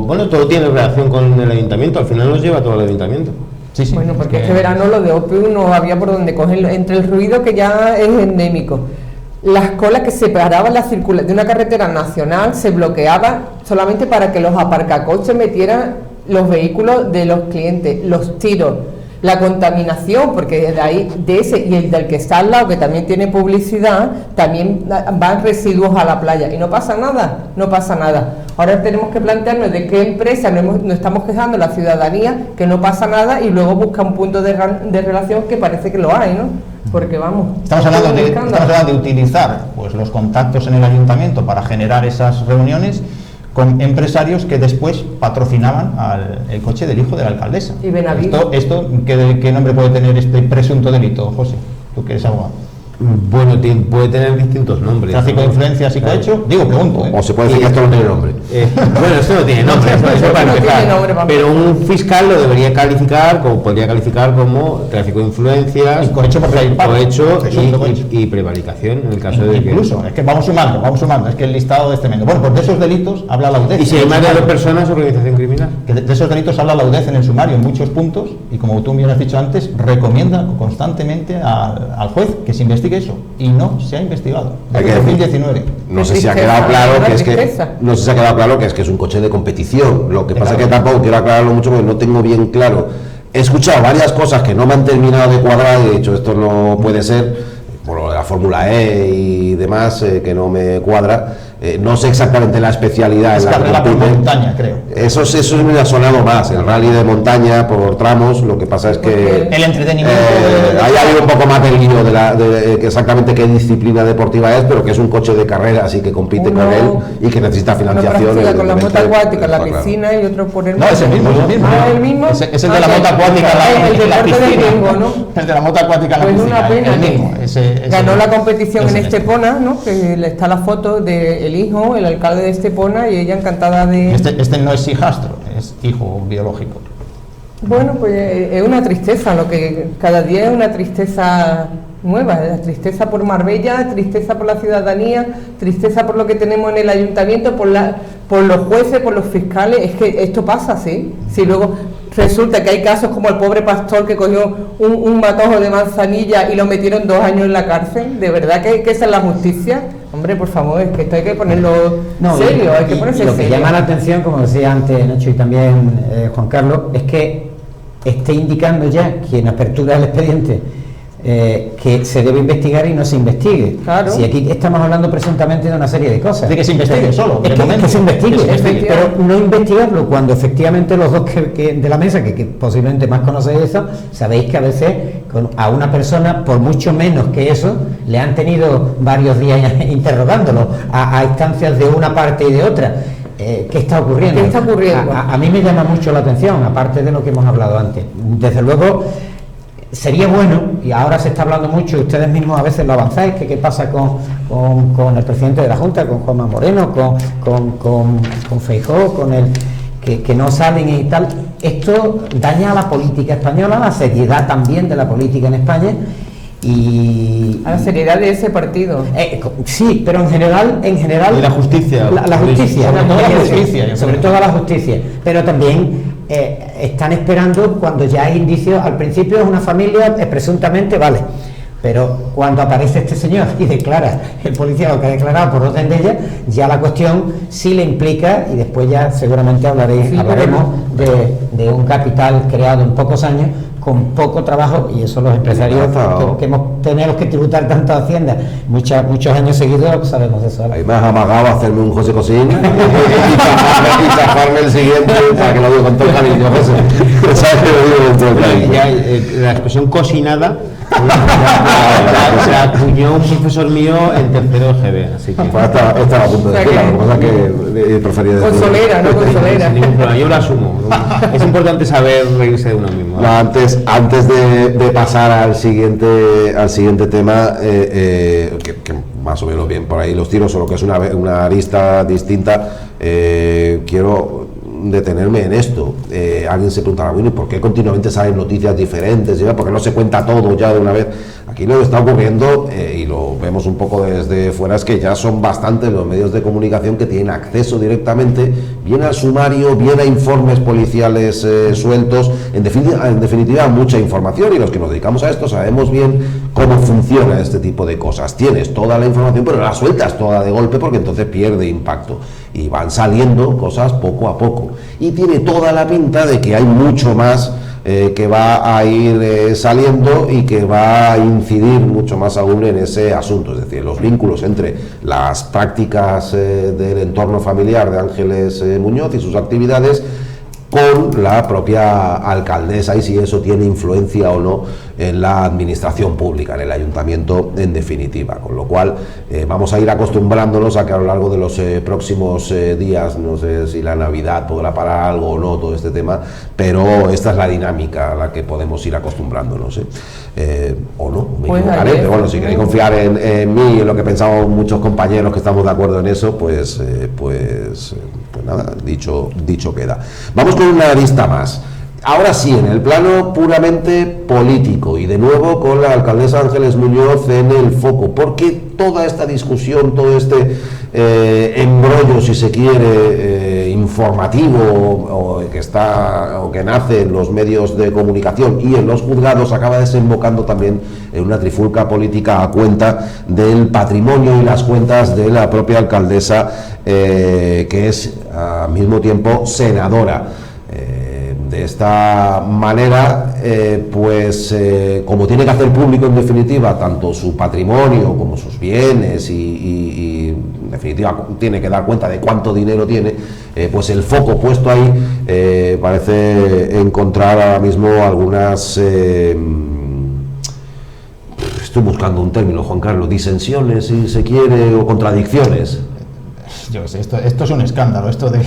bueno, todo tiene relación con el ayuntamiento, al final nos lleva todo el ayuntamiento. Sí, bueno, porque este verano lo de Opium no había por donde cogerlo, entre el ruido que ya es endémico, las colas que separaban la circulación de una carretera nacional, se bloqueaban solamente para que los aparcacoches metieran los vehículos de los clientes, los tiros, la contaminación, porque de ahí, de ese y el del que está al lado, que también tiene publicidad, también van residuos a la playa y no pasa nada, no pasa nada. Ahora tenemos que plantearnos de qué empresa nos estamos quejando la ciudadanía, que no pasa nada, y luego busca un punto de relación que parece que lo hay, ¿no? Porque vamos, estamos hablando de utilizar pues los contactos en el ayuntamiento para generar esas reuniones con empresarios que después patrocinaban el coche del hijo de la alcaldesa. Y Benavides. Esto ¿qué nombre puede tener este presunto delito, José? Tú que eres abogado. Bueno, puede tener distintos nombres. Tráfico de influencias y cohecho. Digo, pregunto. O se puede decir que esto no tiene nombre. Bueno, esto no tiene nombre. Eso para empezar. Pero un fiscal lo debería calificar, podría calificar como tráfico de influencias, y cohecho y prevaricación, en el caso de que. Incluso, es que vamos sumando. Es que el listado es tremendo. Bueno, pues de esos delitos habla la UDEF. Y si hay más de 2 personas, organización criminal. Que de esos delitos habla la UDEF en el sumario en muchos puntos, y como tú bien has dicho antes, recomienda constantemente al juez que se investigue eso, y no se ha investigado desde 2019. No sé si ha quedado claro que es un coche de competición. Lo que pasa es que tampoco quiero aclararlo mucho porque no tengo bien claro. He escuchado varias cosas que no me han terminado de cuadrar, de hecho esto no puede ser, por lo de la Fórmula E y demás, que no me cuadra. No sé exactamente la especialidad. Es carrera por montaña, creo. Eso me ha sonado más, el rally de montaña por tramos. Lo que pasa es que el entretenimiento hay habido un poco más del lío de exactamente qué disciplina deportiva es, pero que es un coche de carrera, así que compite con él y que necesita financiación. Con la moto acuática en la piscina y otro por el mar. No, es el mismo. ¿El mismo? Es el de la moto acuática en la piscina. El de la moto acuática en la piscina. Pues una pena. Ganó la competición en Estepona, ¿no? Que está la foto de el hijo, el alcalde de Estepona, y ella encantada de... Este no es hijastro, es hijo biológico. Bueno, pues es una tristeza, lo que cada día es una tristeza nueva, la tristeza por Marbella, tristeza por la ciudadanía, tristeza por lo que tenemos en el ayuntamiento, por los jueces, por los fiscales. Es que esto pasa, ¿sí? Si luego resulta que hay casos como el pobre pastor que cogió un matojo de manzanilla y lo metieron 2 años en la cárcel, ¿de verdad que esa es la justicia? Hombre, por favor, es que esto hay que ponerlo serio, hay que ponerse serio. Lo que llama la atención, como decía antes Nacho y también Juan Carlos, es que esté indicando ya que en apertura del expediente que se debe investigar y no se investigue. Claro. Si aquí estamos hablando presuntamente de una serie de cosas. De que se investigue solo. Es que se investigue, pero no investigarlo cuando efectivamente los dos que de la mesa, que posiblemente más conocéis eso, sabéis que a veces a una persona, por mucho menos que eso, le han tenido varios días interrogándolo a instancias de una parte y de otra. ¿Qué está ocurriendo? ¿Qué está ocurriendo? A mí me llama mucho la atención, aparte de lo que hemos hablado antes. Desde luego, sería bueno, y ahora se está hablando mucho, y ustedes mismos a veces lo avanzáis, que qué pasa con el presidente de la Junta, con Juanma Moreno, con Feijóo, con el que no salen y tal. Esto daña a la política española, a la seriedad también de la política en España, y a la seriedad de ese partido. Sí, pero en general y la justicia. La justicia, sobre todo la justicia, pero también están esperando cuando ya hay indicios. Al principio es una familia, presuntamente vale, pero cuando aparece este señor y declara el policía lo que ha declarado por orden de ella, ya la cuestión sí le implica, y después ya seguramente hablaremos de un capital creado en pocos años con poco trabajo, y eso los empresarios que tenemos que tributar tanto a Hacienda muchos años seguidos sabemos de eso. Ahí me has amagado a hacerme un José Cosín y chafarme el siguiente, para que lo digo con todo el cariño, José. ¿Sabes que lo digo con todo el cariño? La expresión cosinada se la acuñó un profesor mío en tercero GB, así que estaba a punto de decirla, lo que pasa es que prefería decirlo. Consolera, no consolera. Sin ningún problema, yo lo asumo. Es importante saber reírse de uno mismo. Antes de pasar al siguiente tema, que más o menos bien por ahí los tiros, solo que es una arista distinta, quiero detenerme en esto. Alguien se preguntará, bueno, ¿y por qué continuamente salen noticias diferentes? ¿Por qué no se cuenta todo ya de una vez? Aquí lo que está ocurriendo, y lo vemos un poco desde fuera, es que ya son bastantes los medios de comunicación que tienen acceso directamente, bien al sumario, bien a informes policiales sueltos, en definitiva mucha información, y los que nos dedicamos a esto sabemos bien cómo funciona este tipo de cosas. Tienes toda la información, pero la sueltas toda de golpe porque entonces pierde impacto, y van saliendo cosas poco a poco, y tiene toda la pinta de que hay mucho más que va a ir saliendo y que va a incidir mucho más aún en ese asunto, es decir, los vínculos entre las prácticas del entorno familiar de Ángeles Muñoz y sus actividades con la propia alcaldesa y si eso tiene influencia o no en la administración pública, en el ayuntamiento en definitiva, con lo cual vamos a ir acostumbrándonos a que a lo largo de los próximos días, no sé si la Navidad podrá parar algo o no todo este tema, pero esta es la dinámica a la que podemos ir acostumbrándonos, o no, me equivocaré, pero bueno, si queréis confiar en mí y en lo que pensamos muchos compañeros que estamos de acuerdo en eso, pues nada, dicho queda. Vamos con una lista más. Ahora sí, en el plano puramente político y de nuevo con la alcaldesa Ángeles Muñoz en el foco, porque toda esta discusión, todo este embrollo, si se quiere, informativo o que nace en los medios de comunicación y en los juzgados, acaba desembocando también en una trifulca política a cuenta del patrimonio y las cuentas de la propia alcaldesa, que es al mismo tiempo senadora. De esta manera, como tiene que hacer público en definitiva tanto su patrimonio como sus bienes y en definitiva tiene que dar cuenta de cuánto dinero tiene, pues el foco puesto ahí parece encontrar ahora mismo algunas, estoy buscando un término, Juan Carlos, disensiones si se quiere o contradicciones. Yo sé, esto es un escándalo, esto del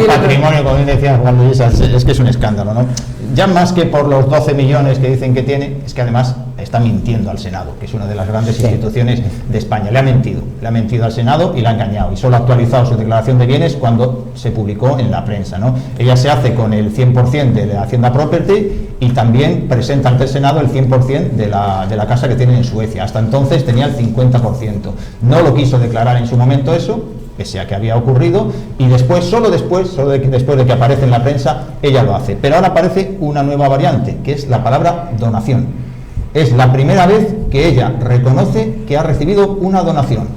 patrimonio, como bien decía Juan Luis, es que es un escándalo, ¿no? Ya más que por los 12 millones que dicen que tiene, es que además está mintiendo al Senado, que es una de las grandes instituciones de España. Le ha mentido al Senado y le ha engañado, y solo ha actualizado su declaración de bienes cuando se publicó en la prensa, ¿no? Ella se hace con el 100% de la Hacienda Property y también presenta ante el Senado el 100% de la casa que tiene en Suecia. Hasta entonces tenía el 50%. No lo quiso declarar en su momento eso, pese a que había ocurrido, y solo después de que aparece en la prensa, ella lo hace. Pero ahora aparece una nueva variante, que es la palabra donación. Es la primera vez que ella reconoce que ha recibido una donación,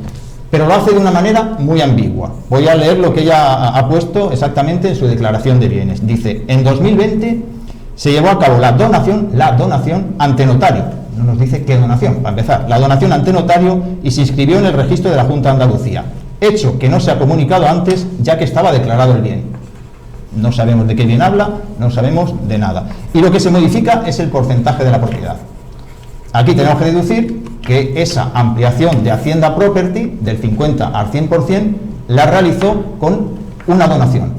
pero lo hace de una manera muy ambigua. Voy a leer lo que ella ha puesto exactamente en su declaración de bienes. Dice: en 2020 se llevó a cabo la donación ante notario. No nos dice qué donación, para empezar. La donación ante notario, y se inscribió en el registro de la Junta de Andalucía. Hecho que no se ha comunicado antes, ya que estaba declarado el bien. No sabemos de qué bien habla, no sabemos de nada. Y lo que se modifica es el porcentaje de la propiedad. Aquí tenemos que deducir que esa ampliación de Hacienda Property del 50 al 100% la realizó con una donación.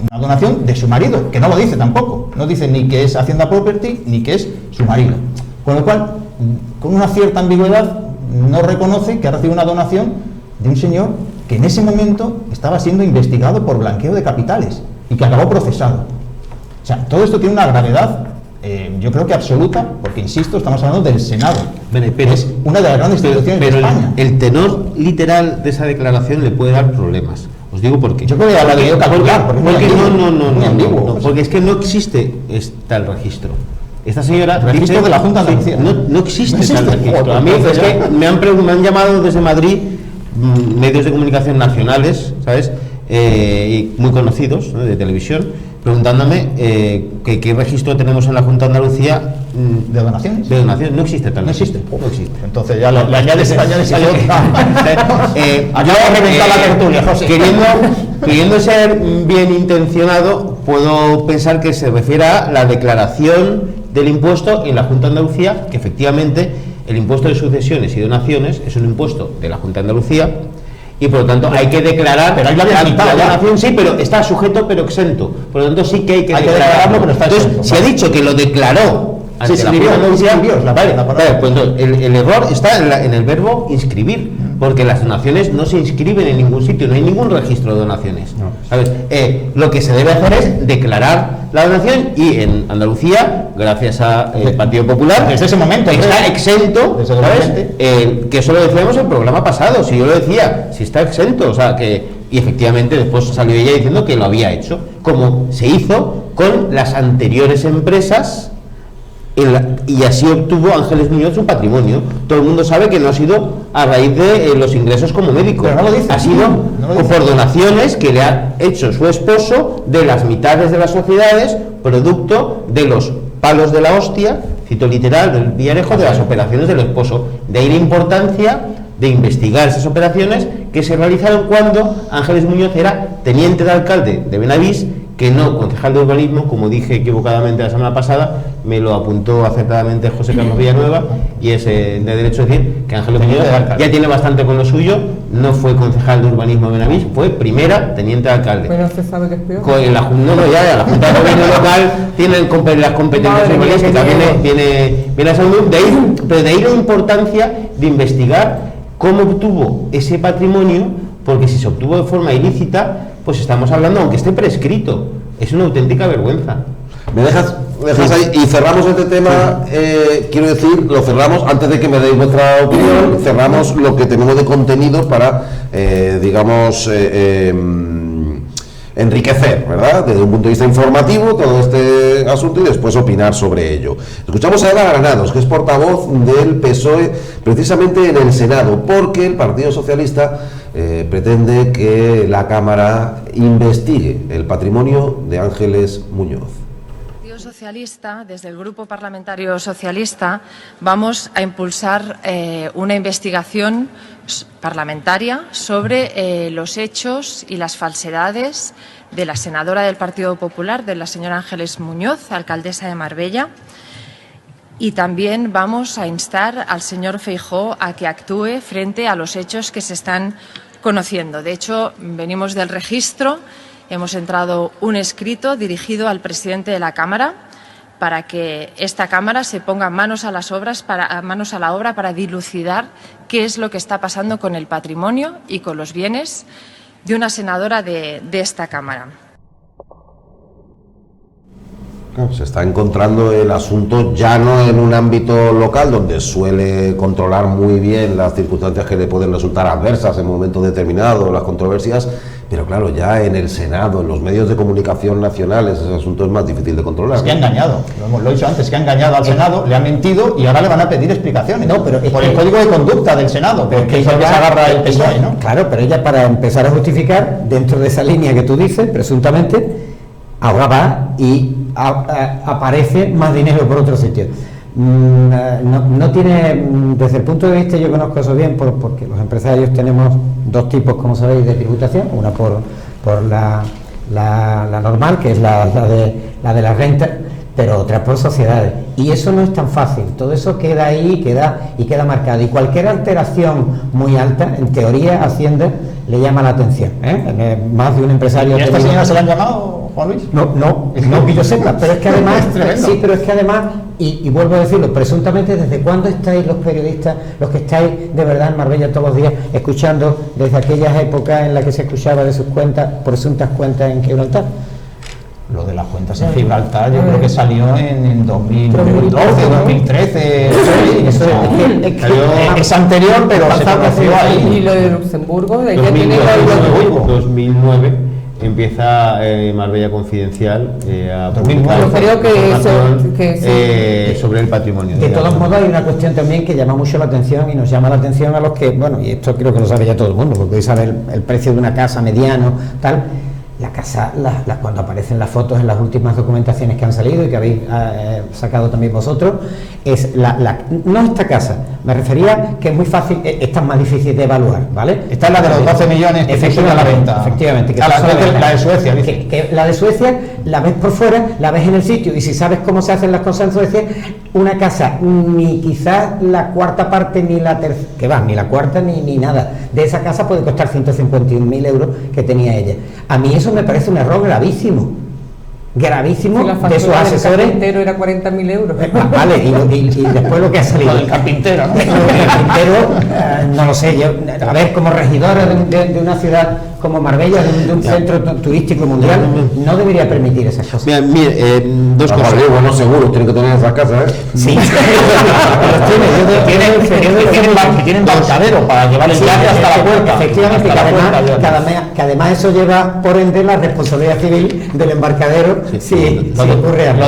Una donación de su marido, que no lo dice tampoco. No dice ni que es Hacienda Property ni que es su marido. Con lo cual, con una cierta ambigüedad, no reconoce que ha recibido una donación de un señor que en ese momento estaba siendo investigado por blanqueo de capitales y que acabó procesado. O sea, todo esto tiene una gravedad, yo creo que absoluta, porque insisto, estamos hablando del Senado. Pero es una de las grandes instituciones de España. El tenor literal de esa declaración le puede dar problemas. Os digo por qué. Yo creo que la debió calcular, porque es que no existe el registro. Esta señora registro dice, de la Junta de Andalucía. No existe tal registro. A mí es que me han llamado desde Madrid medios de comunicación nacionales, ¿sabes? Y muy conocidos, ¿no?, de televisión, preguntándome qué registro tenemos en la Junta de Andalucía de donaciones. De donaciones. No existe tal. No existe. No existe. Entonces ya le añades a otra. Acabo de reventar la tertulia, José. Queriendo ser bien intencionado, puedo pensar que se refiere a la declaración del impuesto en la Junta de Andalucía, que efectivamente el impuesto de sucesiones y donaciones es un impuesto de la Junta de Andalucía y por lo tanto hay que declarar, pero hay la donación, sí, pero está sujeto pero exento, por lo tanto sí que hay que declararlo, pero está entonces, exento. Si ha dicho que lo declaró ante la Junta de Andalucía, pues el error está en el verbo inscribir, porque las donaciones no se inscriben en ningún sitio, no hay ningún registro de donaciones. No. ¿Sabes? Lo que se debe hacer es declarar la donación, y en Andalucía, gracias al Partido Popular, desde ese momento está exento, ¿sabes? Que eso lo decíamos en el programa pasado, si yo lo decía, si está exento, o sea que, y efectivamente después salió ella diciendo que lo había hecho, como se hizo con las anteriores empresas y así obtuvo Ángeles Muñoz su patrimonio. Todo el mundo sabe que no ha sido a raíz de los ingresos como médico, pero no lo dice, ha sido por donaciones que le ha hecho su esposo de las mitades de las sociedades, producto de los palos de la hostia, cito literal del Villarejo, de las operaciones del esposo. De ahí la importancia de investigar esas operaciones que se realizaron cuando Ángeles Muñoz era teniente de alcalde de Benavís, que no concejal de urbanismo, como dije equivocadamente la semana pasada, me lo apuntó acertadamente José Carlos Villanueva, y es de derecho decir que Ángeles Muñoz ya tiene bastante con lo suyo, no fue concejal de urbanismo de Benavís, fue primera teniente de alcalde. Pero se sabe que es peor. Con la Junta de Gobierno local tiene las competencias urbanísticas, viene a ser pero de ahí la importancia de investigar cómo obtuvo ese patrimonio, porque si se obtuvo de forma ilícita, pues estamos hablando, aunque esté prescrito, es una auténtica vergüenza. ¿Me dejas ahí? Y cerramos este tema, quiero decir, lo cerramos, antes de que me deis vuestra opinión, cerramos lo que tenemos de contenido para, digamos, enriquecer, ¿verdad?, desde un punto de vista informativo todo este asunto y después opinar sobre ello. Escuchamos a Eva Granados, que es portavoz del PSOE precisamente en el Senado, porque el Partido Socialista pretende que la Cámara investigue el patrimonio de Ángeles Muñoz. Socialista, desde el Grupo Parlamentario Socialista, vamos a impulsar una investigación parlamentaria sobre los hechos y las falsedades de la senadora del Partido Popular, de la señora Ángeles Muñoz, alcaldesa de Marbella. Y también vamos a instar al señor Feijóo a que actúe frente a los hechos que se están conociendo. De hecho, venimos del registro. Hemos entrado un escrito dirigido al presidente de la Cámara para que esta Cámara se ponga manos a la obra para dilucidar qué es lo que está pasando con el patrimonio y con los bienes de una senadora de esta Cámara. Se está encontrando el asunto ya no en un ámbito local donde suele controlar muy bien las circunstancias que le pueden resultar adversas en momentos determinados, las controversias, pero claro, ya en el Senado, en los medios de comunicación nacionales, ese asunto es más difícil de controlar. Es que ha engañado, lo he dicho antes, que ha engañado al Senado, le ha mentido y ahora le van a pedir explicaciones. No, pero por el código de conducta del Senado, porque es el que se agarra el PSOE, ¿no? Claro, pero ella, para empezar a justificar, dentro de esa línea que tú dices, presuntamente, ahora va y aparece más dinero por otro sitio. No tiene, desde el punto de vista, yo conozco eso bien, porque los empresarios tenemos dos tipos, como sabéis, de tributación, una por la normal, que es la de la renta, pero otra por sociedades, y eso no es tan fácil, todo eso queda ahí, queda marcado, y cualquier alteración muy alta, en teoría Hacienda le llama la atención, más de un empresario. ¿Y a esta señora se le han llamado, Juan Luis? No que yo sepa, pero es que además sí, pero es que además, y vuelvo a decirlo, presuntamente, ¿desde cuándo estáis los periodistas, los que estáis de verdad en Marbella todos los días, escuchando desde aquellas épocas en las que se escuchaba de sus cuentas, presuntas cuentas en Gibraltar? Lo de las cuentas en Gibraltar yo creo que salió en 2012, 2013, es anterior, pero se conoció ahí. Y lo de Luxemburgo, de 2009 empieza Marbella Confidencial a publicar sobre el patrimonio. De todos modos, hay una cuestión también que llama mucho la atención, y nos llama la atención a los que, bueno, y esto creo que lo sabe ya todo el mundo, porque hoy sabe el precio de una casa mediano, tal. La casa, cuando aparecen las fotos en las últimas documentaciones que han salido y que habéis sacado también vosotros, es no esta casa, me refería que es muy fácil, esta es más difícil de evaluar, ¿vale? Esta es la de los 12 millones que se a la venta. Efectivamente. Que la de Suecia. Que la de Suecia la ves por fuera, la ves en el sitio, y si sabes cómo se hacen las cosas en Suecia, una casa, ni quizás la cuarta parte, ni la tercera, que va, ni la cuarta ni nada, de esa casa puede costar 151.000 euros que tenía ella. A mí eso me parece un error gravísimo de sus asesores. El carpintero era 40.000 euros. Vale, y después lo que ha salido. El carpintero, ¿no? El carpintero, no lo sé, yo, a ver, como regidora de una ciudad como Marbella, de un centro turístico mundial, no debería permitir esas cosas. Mire, dos cosas. Bueno, seguro, tiene que tener esas casas, Sí. Tienen embarcadero para llevar el viaje hasta la puerta. Efectivamente, que además eso lleva, por ende, la responsabilidad civil del embarcadero sí ocurre. Lo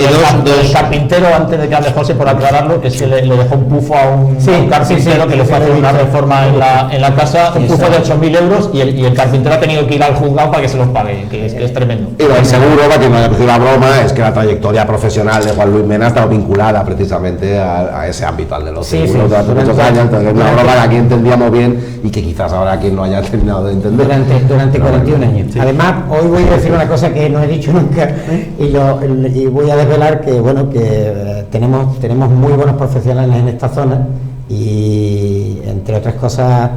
del carpintero, antes de que hable José, por aclararlo, que es que le dejó un pufo a un carpintero que le fue a hacer una reforma en la casa, un pufo de 8.000 euros, y el carpintero ha tenido que ir al juzgado para que se los pague, que es tremendo. Y lo del seguro, para que no haya parecido la broma, es que la trayectoria profesional de Juan Luis Mena ha estado vinculada precisamente a ese ámbito, al de los seguros, durante muchos años. Entonces, es una broma que aquí entendíamos bien y que quizás ahora quien no haya terminado de entender. Durante 41 años. Sí. Además, hoy voy a decir una cosa que no he dicho nunca y voy a desvelar que bueno, que tenemos muy buenos profesionales en esta zona y entre otras cosas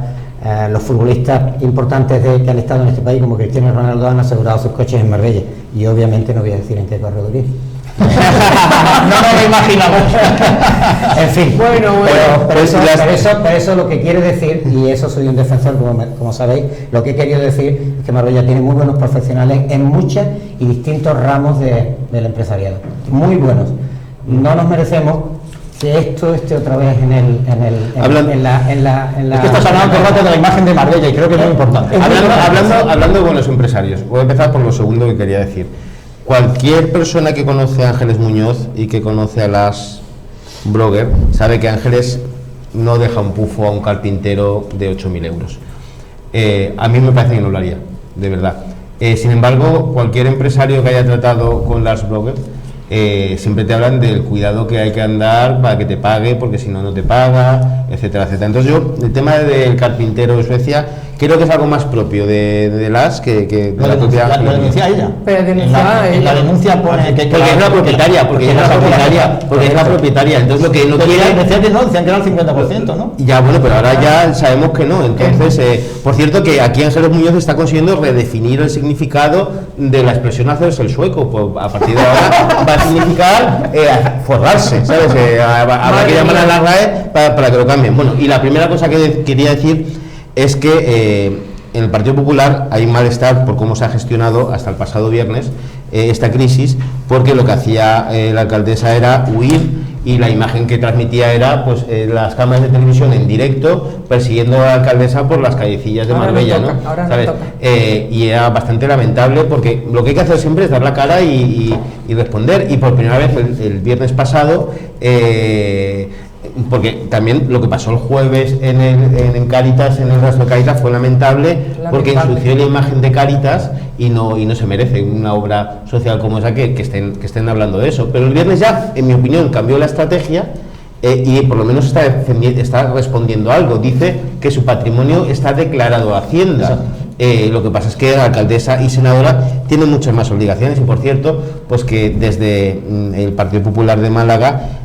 los futbolistas importantes que han estado en este país, como Cristiano Ronaldo, han asegurado sus coches en Marbella, y obviamente no voy a decir en qué correduría. No nos lo imaginamos. En fin, pero eso lo que quiere decir, y eso soy un defensor, como sabéis, lo que he querido decir es que Marbella tiene muy buenos profesionales en muchos y distintos ramos del empresariado, muy buenos. No nos merecemos que esto esté otra vez en la es que estás hablando todo el rato de la imagen de Marbella y creo que es muy importante. Hablando de buenos empresarios, voy a empezar por lo segundo que quería decir. Cualquier persona que conoce a Ángeles Muñoz y que conoce a las bloggers sabe que Ángeles no deja un pufo a un carpintero de 8.000 euros. A mí me parece que no lo haría, de verdad. Sin embargo, cualquier empresario que haya tratado con las bloggers siempre te hablan del cuidado que hay que andar para que te pague, porque si no, no te paga, etcétera, etcétera. Entonces yo, el tema del carpintero de Suecia, creo que es algo más propio de las que la propia... Lo denuncia ella. Pero en la denuncia pone que... Porque es la propietaria, porque es la propietaria. Entonces lo que no quiere... Decían que era el 50%, ¿no? Ya, bueno, pero ahora ya sabemos que no. Entonces, por cierto, que aquí Ángeles Muñoz está consiguiendo redefinir el significado de la expresión hacerse el sueco. Pues a partir de ahora va a significar forrarse, ¿sabes? Habrá que llamar a la RAE para que lo cambien. Bueno, y la primera cosa que quería decir es que en el Partido Popular hay malestar por cómo se ha gestionado hasta el pasado viernes esta crisis, porque lo que hacía la alcaldesa era huir, y la imagen que transmitía era pues las cámaras de televisión en directo persiguiendo a la alcaldesa por las callecillas de Marbella, ¿no? ¿Sabes? Y era bastante lamentable, porque lo que hay que hacer siempre es dar la cara y responder, y por primera vez el viernes pasado porque también lo que pasó el jueves en Cáritas, en el rastro de Cáritas, fue lamentable, porque ensució la imagen de Cáritas y no se merece una obra social como esa que estén hablando de eso. Pero el viernes ya, en mi opinión, cambió la estrategia y por lo menos está respondiendo algo. Dice que su patrimonio está declarado a Hacienda. Lo que pasa es que la alcaldesa y senadora tienen muchas más obligaciones, y por cierto, pues que desde el Partido Popular de Málaga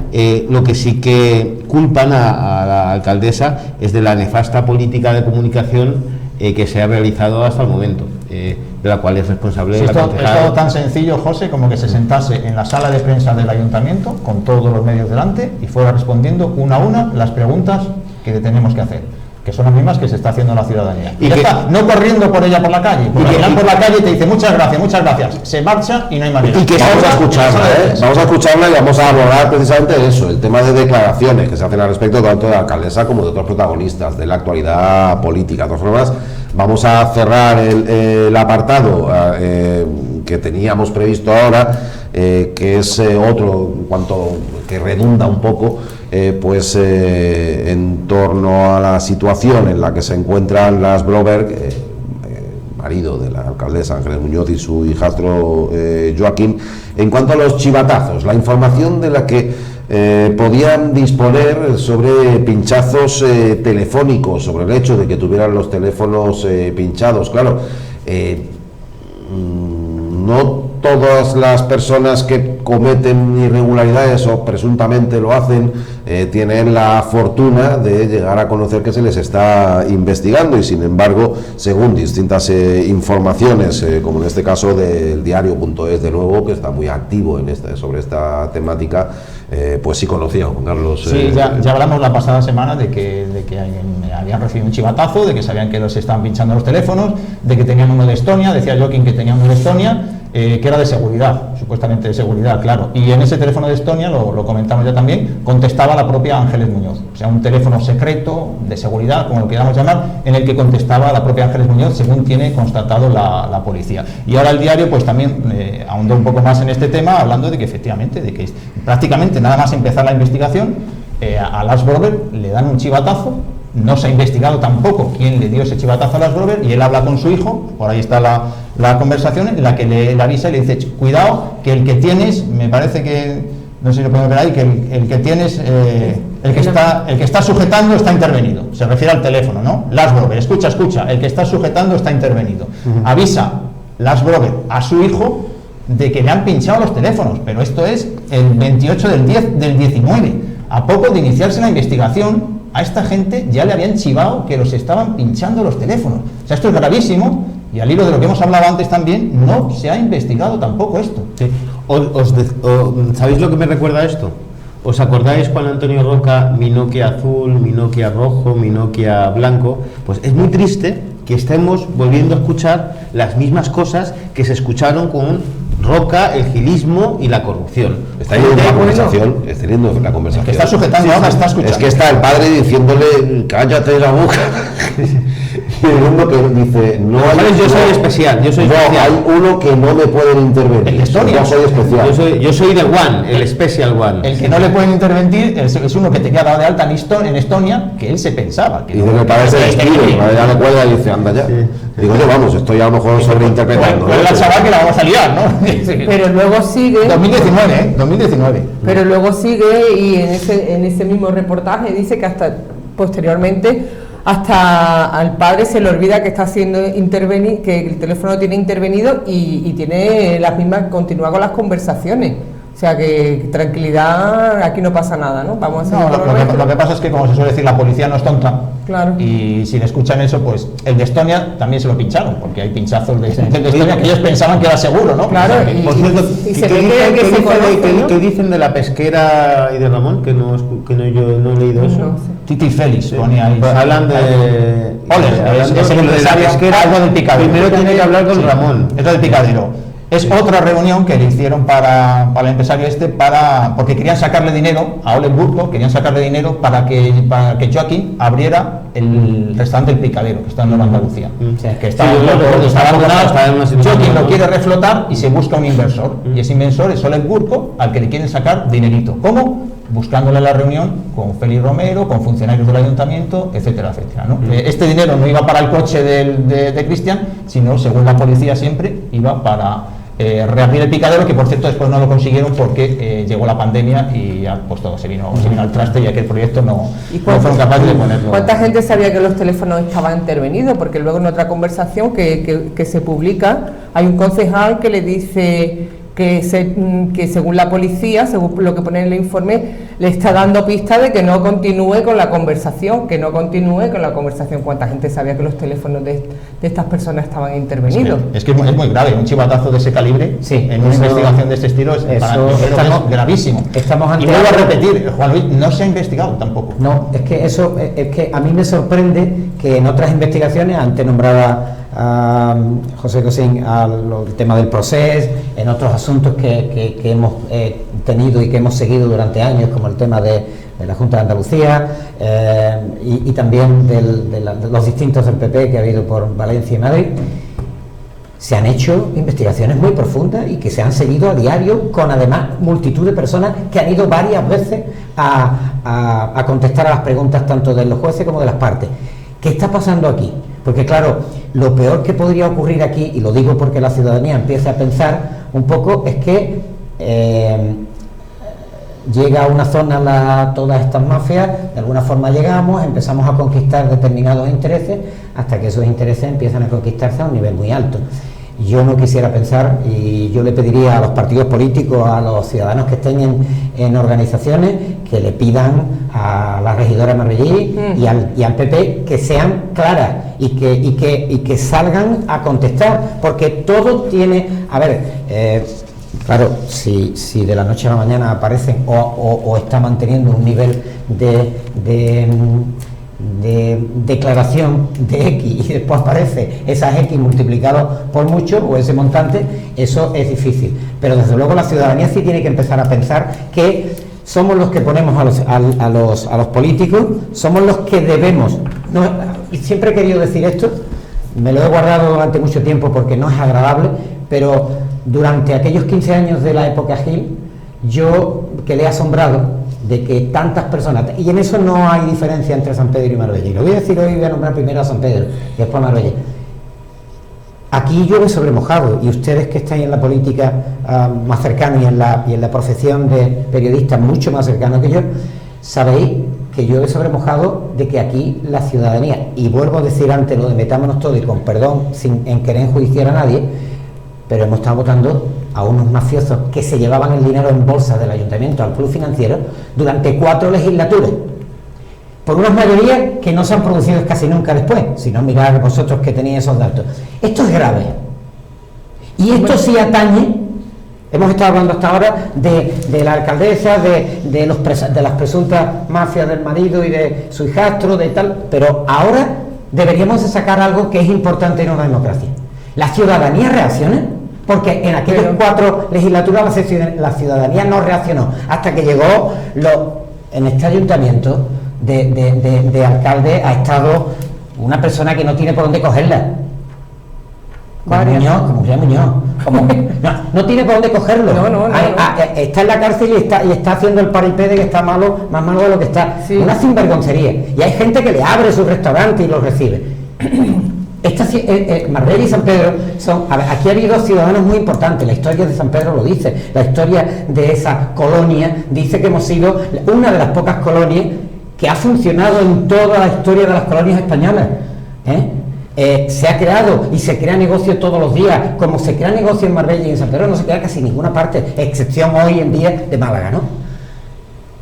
lo que sí que culpan a la alcaldesa es de la nefasta política de comunicación que se ha realizado hasta el momento, de la cual es responsable la concejala. Es todo tan sencillo, José, como que se sentase en la sala de prensa del ayuntamiento con todos los medios delante y fuera respondiendo una a una las preguntas que le tenemos que hacer, que son las mismas que se está haciendo la ciudadanía. Y ya está, no corriendo por ella por la calle, porque irán por la calle y te dice muchas gracias, se marcha y no hay manera. Y que vamos a escucharla, vamos a escucharla y vamos a abordar precisamente eso, el tema de declaraciones que se hacen al respecto tanto de la alcaldesa como de otros protagonistas de la actualidad política. De todas formas, vamos a cerrar el apartado que teníamos previsto ahora, que es otro en cuanto que redunda un poco en torno a la situación en la que se encuentran las Broberg, marido de la alcaldesa Ángeles Muñoz y su hijastro Joaquín, en cuanto a los chivatazos, la información de la que podían disponer sobre pinchazos telefónicos, sobre el hecho de que tuvieran los teléfonos pinchados. Claro, no todas las personas que cometen irregularidades o presuntamente lo hacen tienen la fortuna de llegar a conocer que se les está investigando, y sin embargo, según distintas informaciones, como en este caso del diario.es, de nuevo, que está muy activo sobre esta temática, pues sí conocía a Juan Carlos. Sí, ya hablamos la pasada semana de que habían recibido un chivatazo, de que sabían que los estaban pinchando los teléfonos, de que tenían uno de Estonia, decía Joaquín que tenía uno de Estonia. que era de seguridad, supuestamente de seguridad, claro. Y en ese teléfono de Estonia, lo comentamos ya también, contestaba la propia Ángeles Muñoz. O sea, un teléfono secreto, de seguridad, como lo queramos llamar, en el que contestaba la propia Ángeles Muñoz, según tiene constatado la policía. Y ahora el diario, pues también ahondó un poco más en este tema, hablando de que efectivamente, de que prácticamente nada más empezar la investigación, a Lars Brober le dan un chivatazo. No se ha investigado tampoco quién le dio ese chivatazo a Lars Brober, y él habla con su hijo, por ahí está la conversación, en la que le avisa y le dice: cuidado, que el que tienes, me parece que, no sé si lo podemos ver ahí, que el que tienes, el que está sujetando está intervenido. Se refiere al teléfono, ¿no? Lars Brober, escucha, el que está sujetando está intervenido. Avisa Lars Brober a su hijo de que le han pinchado los teléfonos, pero esto es el 28 del 10 del 19. A poco de iniciarse la investigación, a esta gente ya le habían chivado que los estaban pinchando los teléfonos. O sea, esto es gravísimo, y al hilo de lo que hemos hablado antes también, no se ha investigado tampoco esto. Sí. ¿Sabéis lo que me recuerda a esto? ¿Os acordáis cuando Antonio Roca, mi Nokia azul, mi Nokia rojo, mi Nokia blanco? Pues es muy triste que estemos volviendo a escuchar las mismas cosas que se escucharon con Roca, el gilismo y la corrupción. Está teniendo la conversación, está teniendo la conversación. Que está sujetando ahora, está escuchando. Es que está el padre diciéndole: cállate la boca. Y el uno que dice: no hay. Yo soy especial, yo soy especial. Hay uno que no le pueden intervenir. El Estonia. Yo soy especial. Yo soy the one, el special one. El que no le pueden intervenir es uno que tenía dado de alta en Estonia, que él se pensaba. Que y dice que el padre se despide, ya no puede, y dice: anda ya. Sí. Digo yo, vamos, estoy a lo mejor sobreinterpretando. Pues la chaval que la vamos a liar, ¿no? Pero luego sigue. 2019, 2019. Pero luego sigue, y en ese mismo reportaje dice que hasta posteriormente, hasta al padre se le olvida que está haciendo intervenir, que el teléfono tiene intervenido, y tiene las mismas, continúa con las conversaciones. O sea que tranquilidad, aquí no pasa nada, ¿no? Vamos a lo que pasa es que, como se suele decir, la policía no es tonta. Claro. Y si le escuchan eso, pues el de Estonia también se lo pincharon, porque hay pinchazos de Estonia que ellos pensaban que era seguro, ¿no? Claro. O sea, y, por cierto, ¿qué dicen de la pesquera y de Ramón? Que yo no he leído eso. No sé. Titi Félix ponía ahí. Hablan de es el empresario, algo del picadero. Primero tiene que hablar con Ramón. Es lo del picadero. Es otra reunión que le hicieron para el empresario porque querían sacarle dinero a Oleg Burko, para que Joaquín abriera el restaurante El Picadero, que está en Nueva Andalucía. Que está abandonado. Joaquín lo quiere reflotar y se busca un inversor. Y ese inversor es Oleg Burko, al que le quieren sacar dinerito. ¿Cómo? Buscándole la reunión con Félix Romero, con funcionarios del ayuntamiento, etcétera, etcétera, ¿no? Este dinero no iba para el coche de Cristian, sino, según la policía siempre, iba para reabrir el picadero, que por cierto después no lo consiguieron porque llegó la pandemia y ya pues todo se vino al traste, y aquel proyecto no fueron capaces de ponerlo. ¿Cuánta gente sabía que los teléfonos estaban intervenidos? Porque luego en otra conversación que se publica, hay un concejal que le dice que según la policía, según lo que pone en el informe, le está dando pista de que no continúe con la conversación, ¿Cuánta gente sabía que los teléfonos de estas personas estaban intervenidos? Es que es muy grave, un chivatazo de ese calibre, en una investigación de este estilo es gravísimo. Y vuelvo a repetir, Juan Luis, no se ha investigado tampoco. No, es que a mí me sorprende que en otras investigaciones, antes nombraba a José Cosín al tema del proceso, en otros asuntos que hemos tenido y que hemos seguido durante años, como el tema de la Junta de Andalucía, y también de los distintos del PP que ha habido por Valencia y Madrid. Se han hecho investigaciones muy profundas y que se han seguido a diario, con además multitud de personas que han ido varias veces a contestar a las preguntas tanto de los jueces como de las partes. ¿Qué está pasando aquí? Porque claro, lo peor que podría ocurrir aquí, y lo digo porque la ciudadanía empieza a pensar un poco, es que llega a una zona todas estas mafias, de alguna forma llegamos, empezamos a conquistar determinados intereses, hasta que esos intereses empiezan a conquistarse a un nivel muy alto. Yo no quisiera pensar, y yo le pediría a los partidos políticos, a los ciudadanos que estén en organizaciones, que le pidan a la regidora Marbellí y al PP que sean claras y que salgan a contestar, porque todo tiene... A ver, claro, si de la noche a la mañana aparecen o está manteniendo un nivel declaración de X y después aparece esas X multiplicado por mucho o ese montante, eso es difícil. Pero desde luego la ciudadanía sí tiene que empezar a pensar que somos los que ponemos a los políticos, somos los que debemos. No, siempre he querido decir esto, me lo he guardado durante mucho tiempo porque no es agradable, pero durante aquellos 15 años de la época Gil, yo quedé asombrado de que tantas personas, y en eso no hay diferencia entre San Pedro y Marbella, y lo voy a decir hoy, voy a nombrar primero a San Pedro y después a Marbella. Aquí llueve sobre mojado, y ustedes que estáis en la política más cercana y en la profesión de periodistas mucho más cercanos que yo, sabéis que llueve sobre mojado de que aquí la ciudadanía, y vuelvo a decir antes lo de metámonos todos y con perdón, sin querer enjuiciar a nadie, pero hemos estado votando a unos mafiosos que se llevaban el dinero en bolsas del ayuntamiento al club financiero durante 4 legislaturas, por unas mayorías que no se han producido casi nunca después, si no mirad vosotros que tenéis esos datos. Esto es grave, y esto sí atañe. Hemos estado hablando hasta ahora de la alcaldesa, de las presuntas mafias del marido y de su hijastro, de tal, pero ahora deberíamos de sacar algo que es importante en una democracia. La ciudadanía reacciona, porque en aquellas 4 legislaturas la ciudadanía no reaccionó, hasta que llegó en este ayuntamiento de alcalde ha estado una persona que no tiene por dónde cogerla. Muñoz. No tiene por dónde cogerlo. No. Está en la cárcel y está haciendo el paripé de que está más malo de lo que está. Sí. Una sinvergoncería. Y hay gente que le abre su restaurante y lo recibe. Marbella y San Pedro aquí ha habido ciudadanos muy importantes. La historia de San Pedro lo dice. La historia de esa colonia dice que hemos sido una de las pocas colonias que ha funcionado en toda la historia de las colonias españolas. Se ha creado y se crea negocio todos los días, como se crea negocio en Marbella y en San Pedro, no se crea casi en ninguna parte, excepción hoy en día de Málaga, ¿no?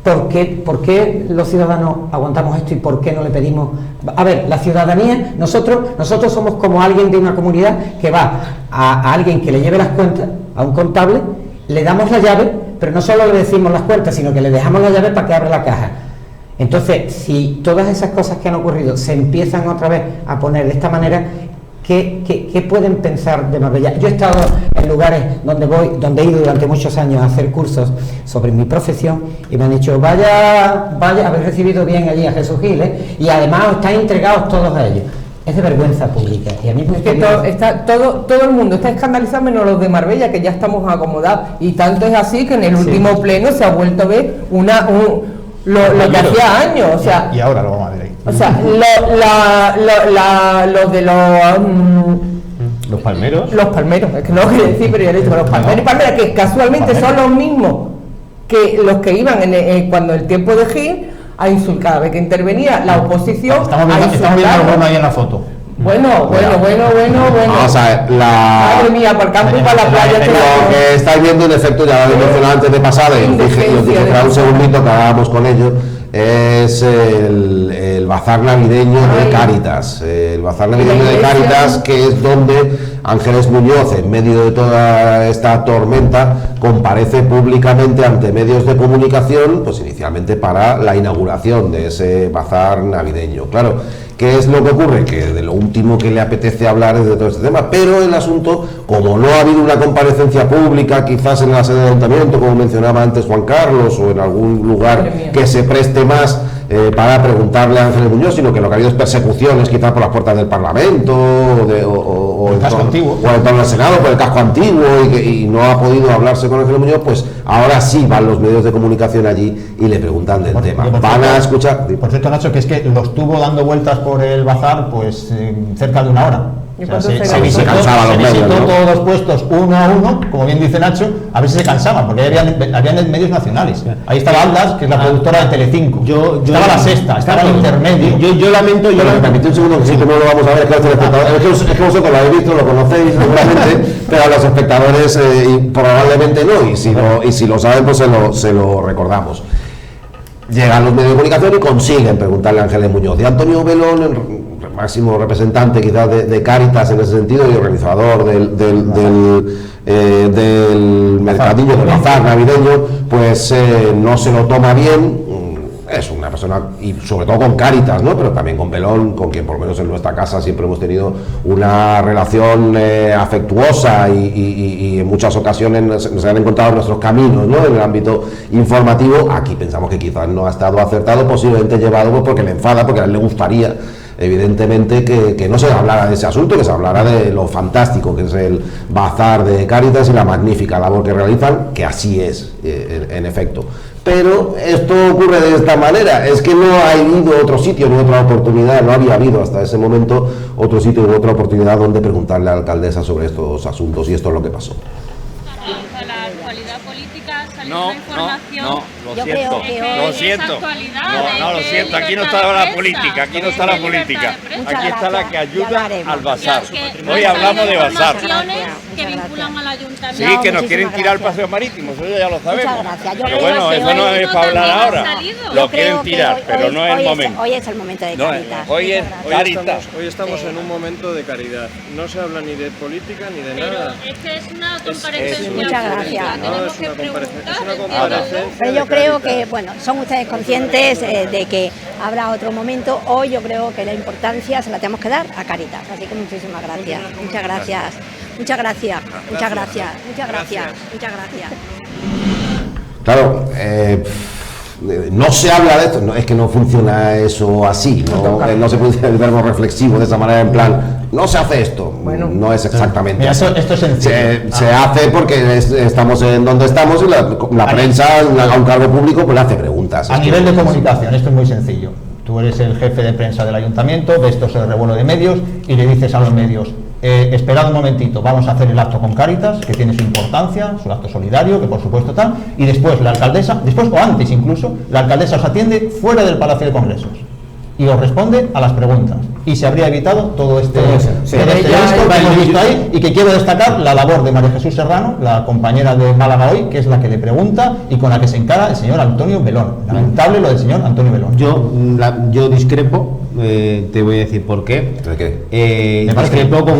¿Por qué los ciudadanos aguantamos esto y por qué no le pedimos? A ver, la ciudadanía, nosotros somos como alguien de una comunidad que va a alguien que le lleve las cuentas, a un contable, le damos la llave, pero no solo le decimos las cuentas, sino que le dejamos la llave para que abra la caja. Entonces, si todas esas cosas que han ocurrido se empiezan otra vez a poner de esta manera, ¿qué pueden pensar de Marbella? Yo he estado en lugares donde he ido durante muchos años a hacer cursos sobre mi profesión y me han dicho, vaya, habéis recibido bien allí a Jesús Gil, y además estáis entregados todos a ellos. Es de vergüenza pública. Y a mí me todo el mundo está escandalizado menos los de Marbella, que ya estamos acomodados, y tanto es así que en el último pleno se ha vuelto a ver lo que hacía años, o sea, y ahora lo vamos a ver ahí. O sea, los de los palmeros. Los palmeros, es que no lo quería decir, pero ya le he dicho, los palmeros y palmeras, que casualmente son los mismos que los que iban cuando el tiempo de Gil a insultar, cada vez que intervenía la oposición. Estamos viendo algo ahí en la foto. Bueno. Vamos a ver, madre mía, por campo y para la playa. Lo que estáis viendo, en efecto, ya lo habéis mencionado antes de pasada, y os dije que un segundito que hablábamos con ellos, es el bazar navideño de Cáritas. El bazar navideño de Cáritas, que es donde Ángeles Muñoz, en medio de toda esta tormenta, comparece públicamente ante medios de comunicación, pues inicialmente para la inauguración de ese bazar navideño. Claro, ¿qué es lo que ocurre? Que de lo último que le apetece hablar es de todo este tema, pero el asunto, como no ha habido una comparecencia pública, quizás en la sede del ayuntamiento, como mencionaba antes Juan Carlos, o en algún lugar que se preste más para preguntarle a Ángeles Muñoz, sino que lo que ha habido es persecuciones, quizás por las puertas del Parlamento, o el casco antiguo, o el torno del Senado, por el casco antiguo, y no ha podido hablarse con Ángeles Muñoz, pues ahora sí van los medios de comunicación allí y le preguntan del tema. Van a escuchar. Por cierto, Nacho, que es que lo estuvo dando vueltas por el bazar pues cerca de 1 hora. O sea, se visitó todos los puestos uno a uno, como bien dice Nacho, a ver si se cansaban, porque habían medios nacionales. Ahí estaba Atlas, que es la productora de Telecinco. Estaba La Sexta, estaba el Intermedio. Yo lamento, me permití un segundo, que sí que no lo vamos a ver, es que vosotros lo habéis visto, lo conocéis seguramente, pero a los espectadores probablemente no, y si lo saben, pues se lo recordamos. Llegan los medios de comunicación y consiguen preguntarle a Ángeles Muñoz. De Antonio Belón, el máximo representante quizás de Cáritas en ese sentido y organizador del mercadillo, del bazar navideño, pues no se lo toma bien. es una persona, y sobre todo con Cáritas, ¿no? Pero también con Belón, con quien por lo menos en nuestra casa siempre hemos tenido una relación afectuosa y en muchas ocasiones se han encontrado nuestros caminos, ¿no? En el ámbito informativo. Aquí pensamos que quizás no ha estado acertado, posiblemente llevado pues, porque le enfada, porque a él le gustaría evidentemente que no se hablara de ese asunto, que se hablara de lo fantástico que es el bazar de Cáritas y la magnífica labor que realizan, que así es, en efecto. Pero esto ocurre de esta manera, es que no ha habido otro sitio ni otra oportunidad, no había habido hasta ese momento otro sitio ni otra oportunidad donde preguntarle a la alcaldesa sobre estos asuntos, y esto es lo que pasó. Para la actualidad política salió No, una información. no, lo siento, lo siento. No, lo siento, aquí no está la política, aquí no está la política. Aquí está la que ayuda al bazar. Hoy hablamos de bazar. Que vinculan al ayuntamiento. Sí, que nos quieren tirar el paseo marítimo, eso ya lo sabemos. Pero creo bueno, que eso no hoy es para hablar ahora. Yo Lo quieren tirar, pero no es el momento. Hoy es el momento de Cáritas. Hoy es Cáritas. Hoy estamos en un momento de caridad. No se habla ni de política ni de nada. Es que es una comparecencia. Muchas gracias. No, es una comparecencia. Pero yo creo que, bueno, son ustedes conscientes de que habrá otro momento. Hoy yo creo que la importancia se la tenemos que dar a Cáritas. Así que muchísimas gracias. Muchas gracias. Muchas gracias. Muchas gracias. Muchas gracias. Muchas gracias. Claro, no se habla de esto, no, es que no funciona eso así, no se puede decir el verbo reflexivo de esa manera, en plan, no se hace esto, bueno, no es exactamente mira, así. esto es sencillo. Se hace porque estamos en donde estamos y la prensa, a un cargo público, pues le hace preguntas. A nivel de comunicación, esto es muy sencillo. Tú eres el jefe de prensa del ayuntamiento, ves todo ese revuelo de medios y le dices a los medios: esperad un momentito, vamos a hacer el acto con Cáritas, que tiene su importancia, su acto solidario, que por supuesto tal, y después la alcaldesa, después o antes incluso, la alcaldesa os atiende fuera del Palacio de Congresos y os responde a las preguntas, y se habría evitado todo este esto que hemos visto ahí, y que quiero destacar la labor de María Jesús Serrano, la compañera de Málaga hoy, que es la que le pregunta y con la que se encara el señor Antonio Belón. Lamentable lo del señor Antonio Belón. Yo discrepo, te voy a decir por qué. ¿De qué? Discrepo con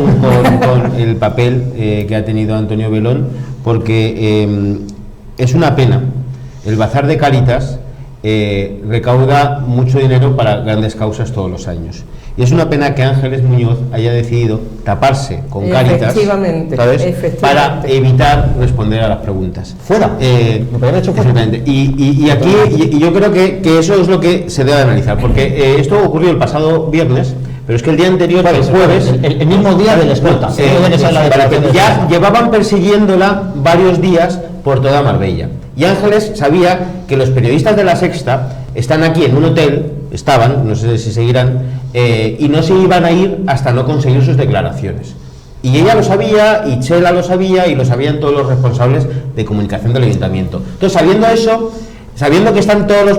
el papel que ha tenido Antonio Belón, porque es una pena. El bazar de Cáritas recauda mucho dinero para grandes causas todos los años. Y es una pena que Ángeles Muñoz haya decidido taparse con Cáritas, ¿sabes? Para evitar responder a las preguntas. Fuera. Lo que había hecho fuera. Y aquí yo creo que eso es lo que se debe analizar, porque esto ocurrió el pasado viernes, pero es que el día anterior, el jueves, el mismo día de la escolta, ya llevaban persiguiéndola varios días por toda Marbella. Y Ángeles sabía que los periodistas de La Sexta están aquí en un hotel, no sé si seguirán, y no se iban a ir hasta no conseguir sus declaraciones. Y ella lo sabía, y Chela lo sabía, y lo sabían todos los responsables de comunicación del ayuntamiento. Entonces, sabiendo eso, sabiendo que están todos los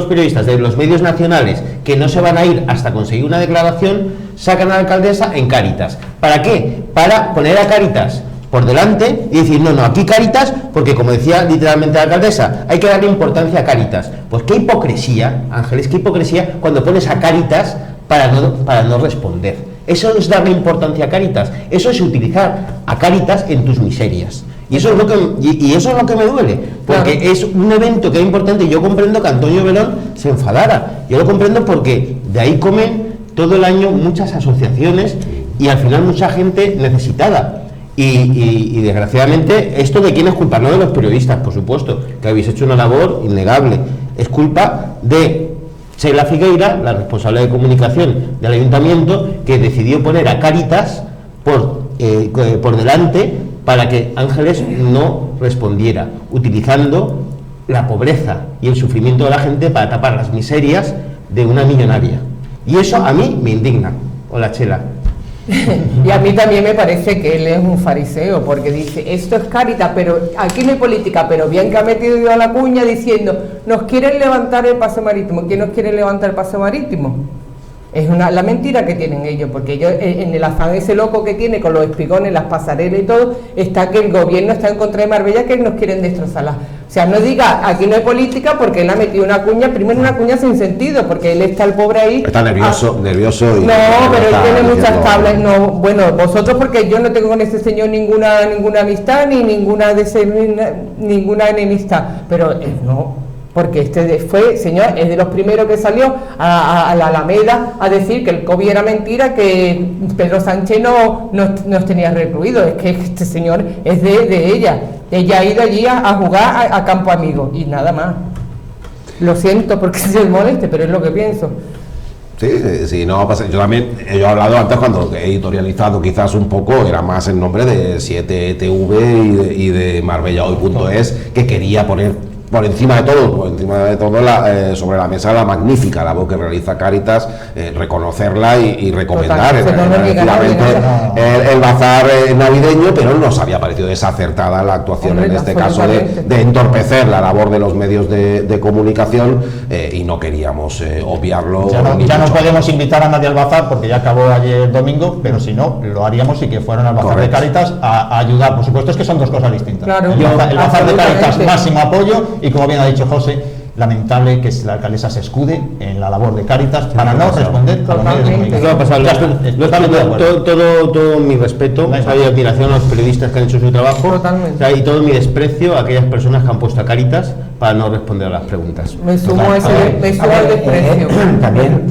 periodistas de los medios nacionales que no se van a ir hasta conseguir una declaración, sacan a la alcaldesa en Cáritas. ¿Para qué? Para poner a Cáritas por delante y decir, no, aquí Cáritas, porque como decía literalmente la alcaldesa, hay que darle importancia a Cáritas. Pues qué hipocresía, Ángeles, qué hipocresía cuando pones a Cáritas para no responder. Eso no es darle importancia a Cáritas, eso es utilizar a Cáritas en tus miserias. Y eso es lo que me duele, porque es un evento que es importante, y yo comprendo que Antonio Belón se enfadara. Yo lo comprendo porque de ahí comen todo el año muchas asociaciones y al final mucha gente necesitada. Y desgraciadamente, ¿esto de quién es culpa? No de los periodistas, por supuesto, que habéis hecho una labor innegable. Es culpa de Chela Figueira, la responsable de comunicación del ayuntamiento, que decidió poner a Cáritas por delante para que Ángeles no respondiera, utilizando la pobreza y el sufrimiento de la gente para tapar las miserias de una millonaria. Y eso a mí me indigna. Hola, Chela. Y a mí también me parece que él es un fariseo, porque dice, esto es Cáritas, pero aquí no hay política, pero bien que ha metido a la cuña diciendo, nos quieren levantar el paseo marítimo. ¿Quién nos quiere levantar el paseo marítimo? Es la mentira que tienen ellos, porque ellos, en el afán ese loco que tiene con los espigones, las pasarelas y todo, está que el gobierno está en contra de Marbella, que nos quieren destrozarla. O sea, no diga, aquí no hay política, porque él ha metido una cuña, primero una cuña sin sentido, porque él está el pobre ahí. Está nervioso y... No, pero él tiene muchas tablas, no, bueno, vosotros, porque yo no tengo con ese señor ninguna amistad, ni ninguna enemistad, pero él no. Porque fue, señor, es de los primeros que salió a la Alameda a decir que el COVID era mentira, que Pedro Sánchez no nos tenía recluidos. Es que este señor es de ella. Ella ha ido allí a jugar a campo amigo y nada más. Lo siento porque se moleste, pero es lo que pienso. Sí, no pasa. Yo también he hablado antes cuando he editorializado quizás un poco, era más en nombre de 7TV y de MarbellaHoy.es, que quería poner por encima de todo sobre la mesa la magnífica labor que realiza Cáritas, reconocerla y recomendar el bazar navideño, pero nos había parecido desacertada la actuación en este caso de entorpecer la labor de los medios de comunicación, y no queríamos obviarlo. Ya no podemos invitar a nadie al bazar porque ya acabó ayer domingo, pero si no, lo haríamos y que fueran al bazar de Cáritas a ayudar. Por supuesto, es que son dos cosas distintas. Claro, el bazar de Cáritas, máximo apoyo. Y como bien ha dicho José, lamentable que la alcaldesa se escude en la labor de Cáritas para no responder a los medios de comunicación. Todo mi respeto y admiración a los periodistas que han hecho su trabajo, y todo mi desprecio a aquellas personas que han puesto a Cáritas para no responder a las preguntas. Me sumo al desprecio. También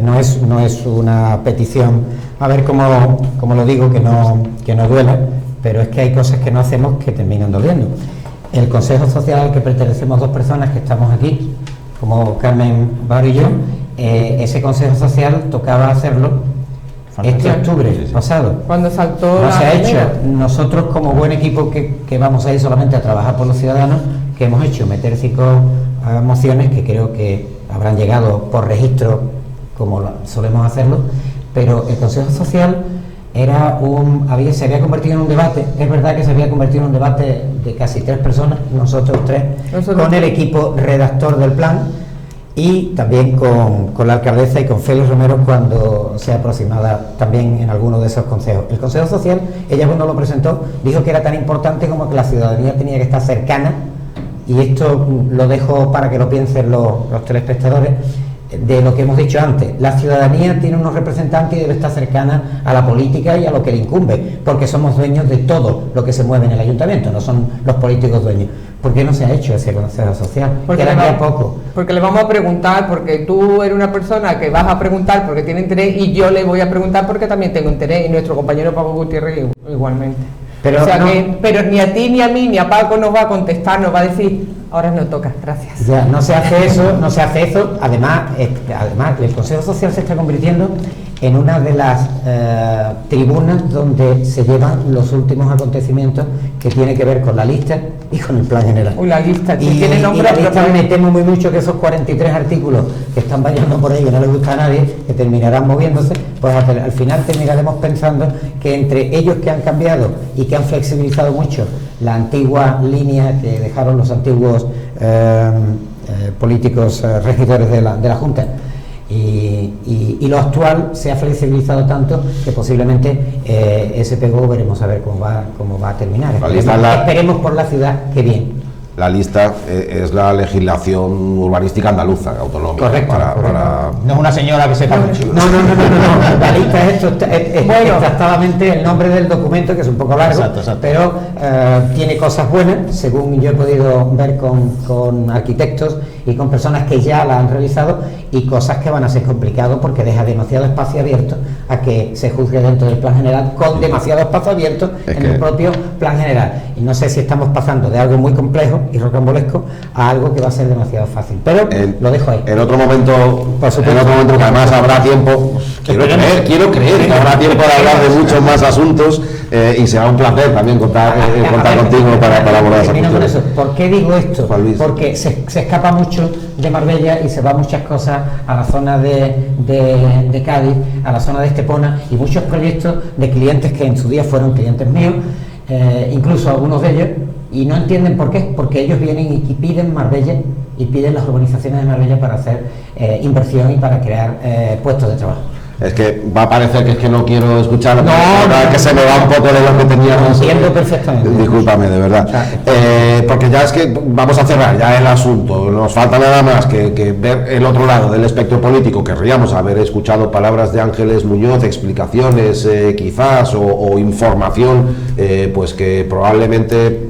no es una petición, a ver cómo lo digo, que no duela, pero es que hay cosas que no hacemos que terminan doliendo. El Consejo Social al que pertenecemos dos personas que estamos aquí, como Carmen Bar y yo, ese Consejo Social tocaba hacerlo este octubre pasado. Cuando saltó no se ha hecho. Nosotros, como buen equipo que vamos a ir solamente a trabajar por los ciudadanos, ¿qué hemos hecho? Meter 5 mociones que creo que habrán llegado por registro, como solemos hacerlo, pero el Consejo Social se había convertido en un debate. Es verdad que se había convertido en un debate de casi 3 personas, nosotros 3, con el equipo redactor del plan y también con la alcaldesa y con Félix Romero cuando se aproximaba también en alguno de esos consejos. El Consejo Social, ella cuando lo presentó, dijo que era tan importante como que la ciudadanía tenía que estar cercana, y esto lo dejo para que lo piensen los telespectadores, de lo que hemos dicho antes. La ciudadanía tiene unos representantes y debe estar cercana a la política y a lo que le incumbe, porque somos dueños de todo lo que se mueve en el ayuntamiento, no son los políticos dueños. ¿Por qué no se ha hecho ese consejo social? Porque le vamos a preguntar, porque tú eres una persona que vas a preguntar porque tiene interés, y yo le voy a preguntar porque también tengo interés, y nuestro compañero Paco Gutiérrez igualmente. Pero ni a ti, ni a mí, ni a Paco nos va a contestar, nos va a decir: ahora no toca, gracias. Ya, no se hace eso. Además, el Consejo Social se está convirtiendo en una de las tribunas donde se llevan los últimos acontecimientos que tiene que ver con la lista y con el plan general. La lista tiene nombre, y la lista me temo muy mucho que esos 43 artículos que están vayando por ahí, que no les gusta a nadie, que terminarán moviéndose, pues al final terminaremos pensando que entre ellos que han cambiado y que han flexibilizado mucho la antigua línea que dejaron los antiguos políticos regidores de la Junta, y lo actual se ha flexibilizado tanto que posiblemente ese PGO veremos a ver cómo va a terminar. Esperemos por la ciudad que bien. La lista es la legislación urbanística andaluza, autonómica. Correcto. No es una señora que sepa mucho. No. La lista es exactamente el nombre del documento, que es un poco largo, exacto. Pero tiene cosas buenas, según yo he podido ver con arquitectos y con personas que ya la han realizado, y cosas que van a ser complicadas porque deja demasiado espacio abierto a que se juzgue dentro del plan general, con demasiado espacio abierto en el propio plan general. Y no sé si estamos pasando de algo muy complejo y rocambolesco a algo que va a ser demasiado fácil, pero lo dejo ahí. En otro momento, que además habrá tiempo, quiero creer que habrá tiempo de hablar de muchos más asuntos, y será un placer también contar contigo para abordar esa cuestión. ¿Por qué digo esto? Porque se escapa mucho de Marbella y se va muchas cosas a la zona de Cádiz, a la zona de Estepona, y muchos proyectos de clientes que en su día fueron clientes míos, incluso algunos de ellos, y no entienden por qué, porque ellos vienen y piden Marbella y piden las urbanizaciones de Marbella para hacer inversión y para crear puestos de trabajo. Es que va a parecer que es que no quiero escuchar, que se me va un poco de lo que teníamos. Entiendo perfectamente. Discúlpame, de verdad. Porque ya es que vamos a cerrar ya el asunto. Nos falta nada más que ver el otro lado del espectro político. Querríamos haber escuchado palabras de Ángeles Muñoz, explicaciones quizás, o información, pues que probablemente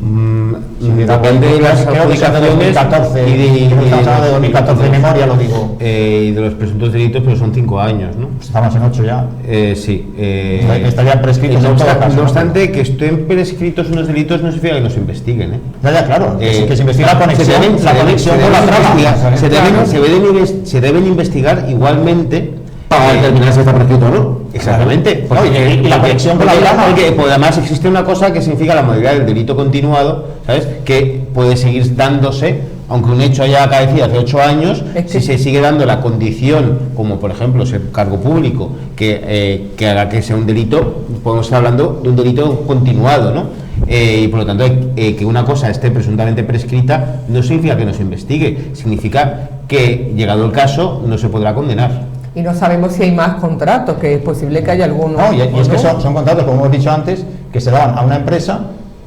Depende de las acusaciones de 2014, y de 2014 de memoria, lo digo. Y de los presuntos delitos, pero son 5 años, ¿no? Estamos en 8 ya. Sí. Estarían prescritos en todo caso. No obstante, que estén prescritos unos delitos no significa que no se investiguen, ¿eh? Ya, claro, que se investiga la conexión con la trama. Se deben investigar igualmente para determinar si está prescrito o no. Exactamente. Y la conexión con la trama. Porque además existe una cosa que significa la modalidad del delito continuado, ¿sabes? Que puede seguir dándose, aunque un hecho haya acaecido hace 8 años, si se sigue dando la condición, como por ejemplo ser cargo público, que haga que sea un delito, podemos estar hablando de un delito continuado, ¿no? Y por lo tanto, que una cosa esté presuntamente prescrita no significa que no se investigue, significa que, llegado el caso, no se podrá condenar. Y no sabemos si hay más contratos, que es posible que haya algunos. No, y es que son contratos, como hemos dicho antes, que se daban a una empresa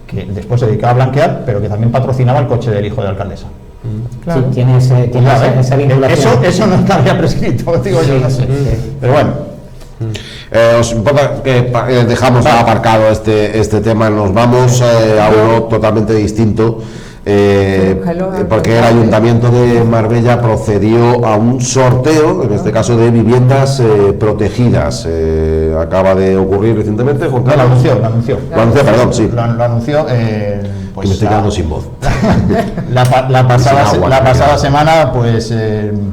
que después se dedicaba a blanquear, pero que también patrocinaba el coche del hijo de la alcaldesa. Claro. Sí, tiene esa vinculación. Eso no estaría prescrito, digo yo, no sé. Pero bueno. ¿Os importa que dejamos aparcado este tema? Nos vamos a uno totalmente distinto. Porque el Ayuntamiento de Marbella procedió a un sorteo, en este caso de viviendas protegidas. Acaba de ocurrir recientemente, Juan Carlos. Lo anunció. Lo anunció. Pues me estoy quedando sin voz. La pasada semana, pues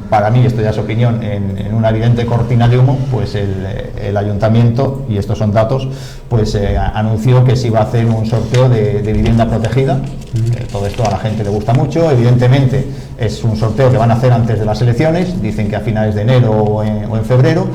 para mí, esto ya es opinión, en una evidente cortina de humo, pues el Ayuntamiento, y estos son datos, pues anunció que se iba a hacer un sorteo de vivienda protegida. Todo esto a la gente le gusta mucho. Evidentemente es un sorteo que van a hacer antes de las elecciones, dicen que a finales de enero o en febrero.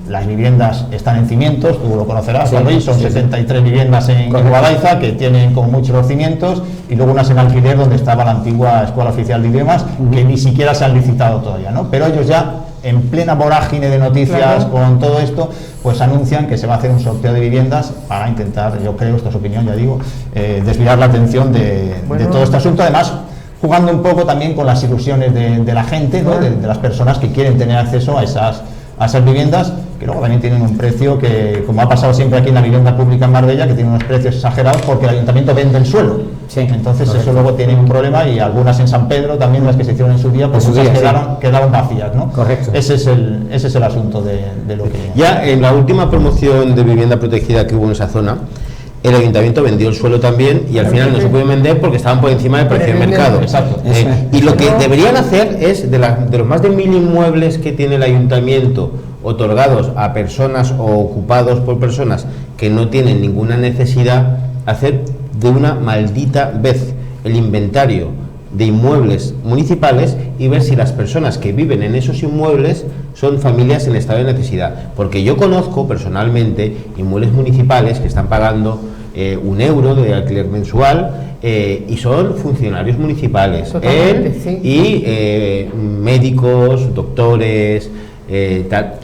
Las viviendas están en cimientos, tú lo conocerás, Luis, son 73 viviendas en Guadalajara que tienen como muchos los cimientos, y luego unas en alquiler donde estaba la antigua Escuela Oficial de Idiomas, que ni siquiera se han licitado todavía, ¿no? Pero ellos ya, en plena vorágine de noticias con todo esto, pues anuncian que se va a hacer un sorteo de viviendas para intentar, yo creo, esto es opinión, ya digo, desviar la atención de todo este asunto, además jugando un poco también con las ilusiones de la gente, ¿no? de las personas que quieren tener acceso a esas viviendas, que luego también tienen un precio que, como ha pasado siempre aquí en la vivienda pública en Marbella, que tiene unos precios exagerados porque el Ayuntamiento vende el suelo. Entonces eso luego tiene un problema, y algunas en San Pedro también, las que se hicieron en su día, pues quedaron vacías, ¿no? Correcto. Ese es el asunto de lo que... Ya en la última promoción de vivienda protegida que hubo en esa zona, el Ayuntamiento vendió el suelo también, y al final no se puede vender porque estaban por encima del precio del mercado. Exacto. Y lo que deberían hacer es, de los más de 1000 inmuebles que tiene el Ayuntamiento otorgados a personas o ocupados por personas que no tienen ninguna necesidad, hacer de una maldita vez el inventario de inmuebles municipales y ver si las personas que viven en esos inmuebles son familias en estado de necesidad, porque yo conozco personalmente inmuebles municipales que están pagando 1 euro de alquiler mensual, y son funcionarios municipales y médicos, doctores,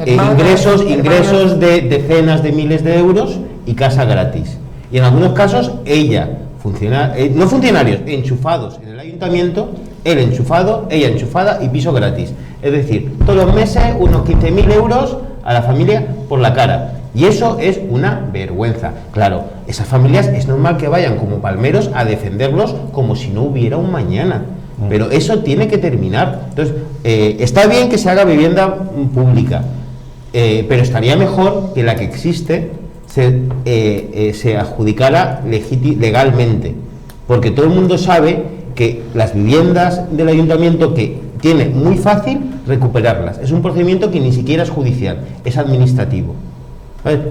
ingresos de decenas de miles de euros y casa gratis, y en algunos casos no funcionarios, enchufados en el Ayuntamiento, él enchufado, ella enchufada y piso gratis. Es decir, todos los meses unos 15.000 euros a la familia por la cara. Y eso es una vergüenza. Claro, esas familias es normal que vayan como palmeros a defenderlos como si no hubiera un mañana. Pero eso tiene que terminar. Entonces, está bien que se haga vivienda pública, pero estaría mejor que la que existe se adjudicara legalmente, porque todo el mundo sabe que las viviendas del Ayuntamiento, que tiene muy fácil recuperarlas, es un procedimiento que ni siquiera es judicial, es administrativo,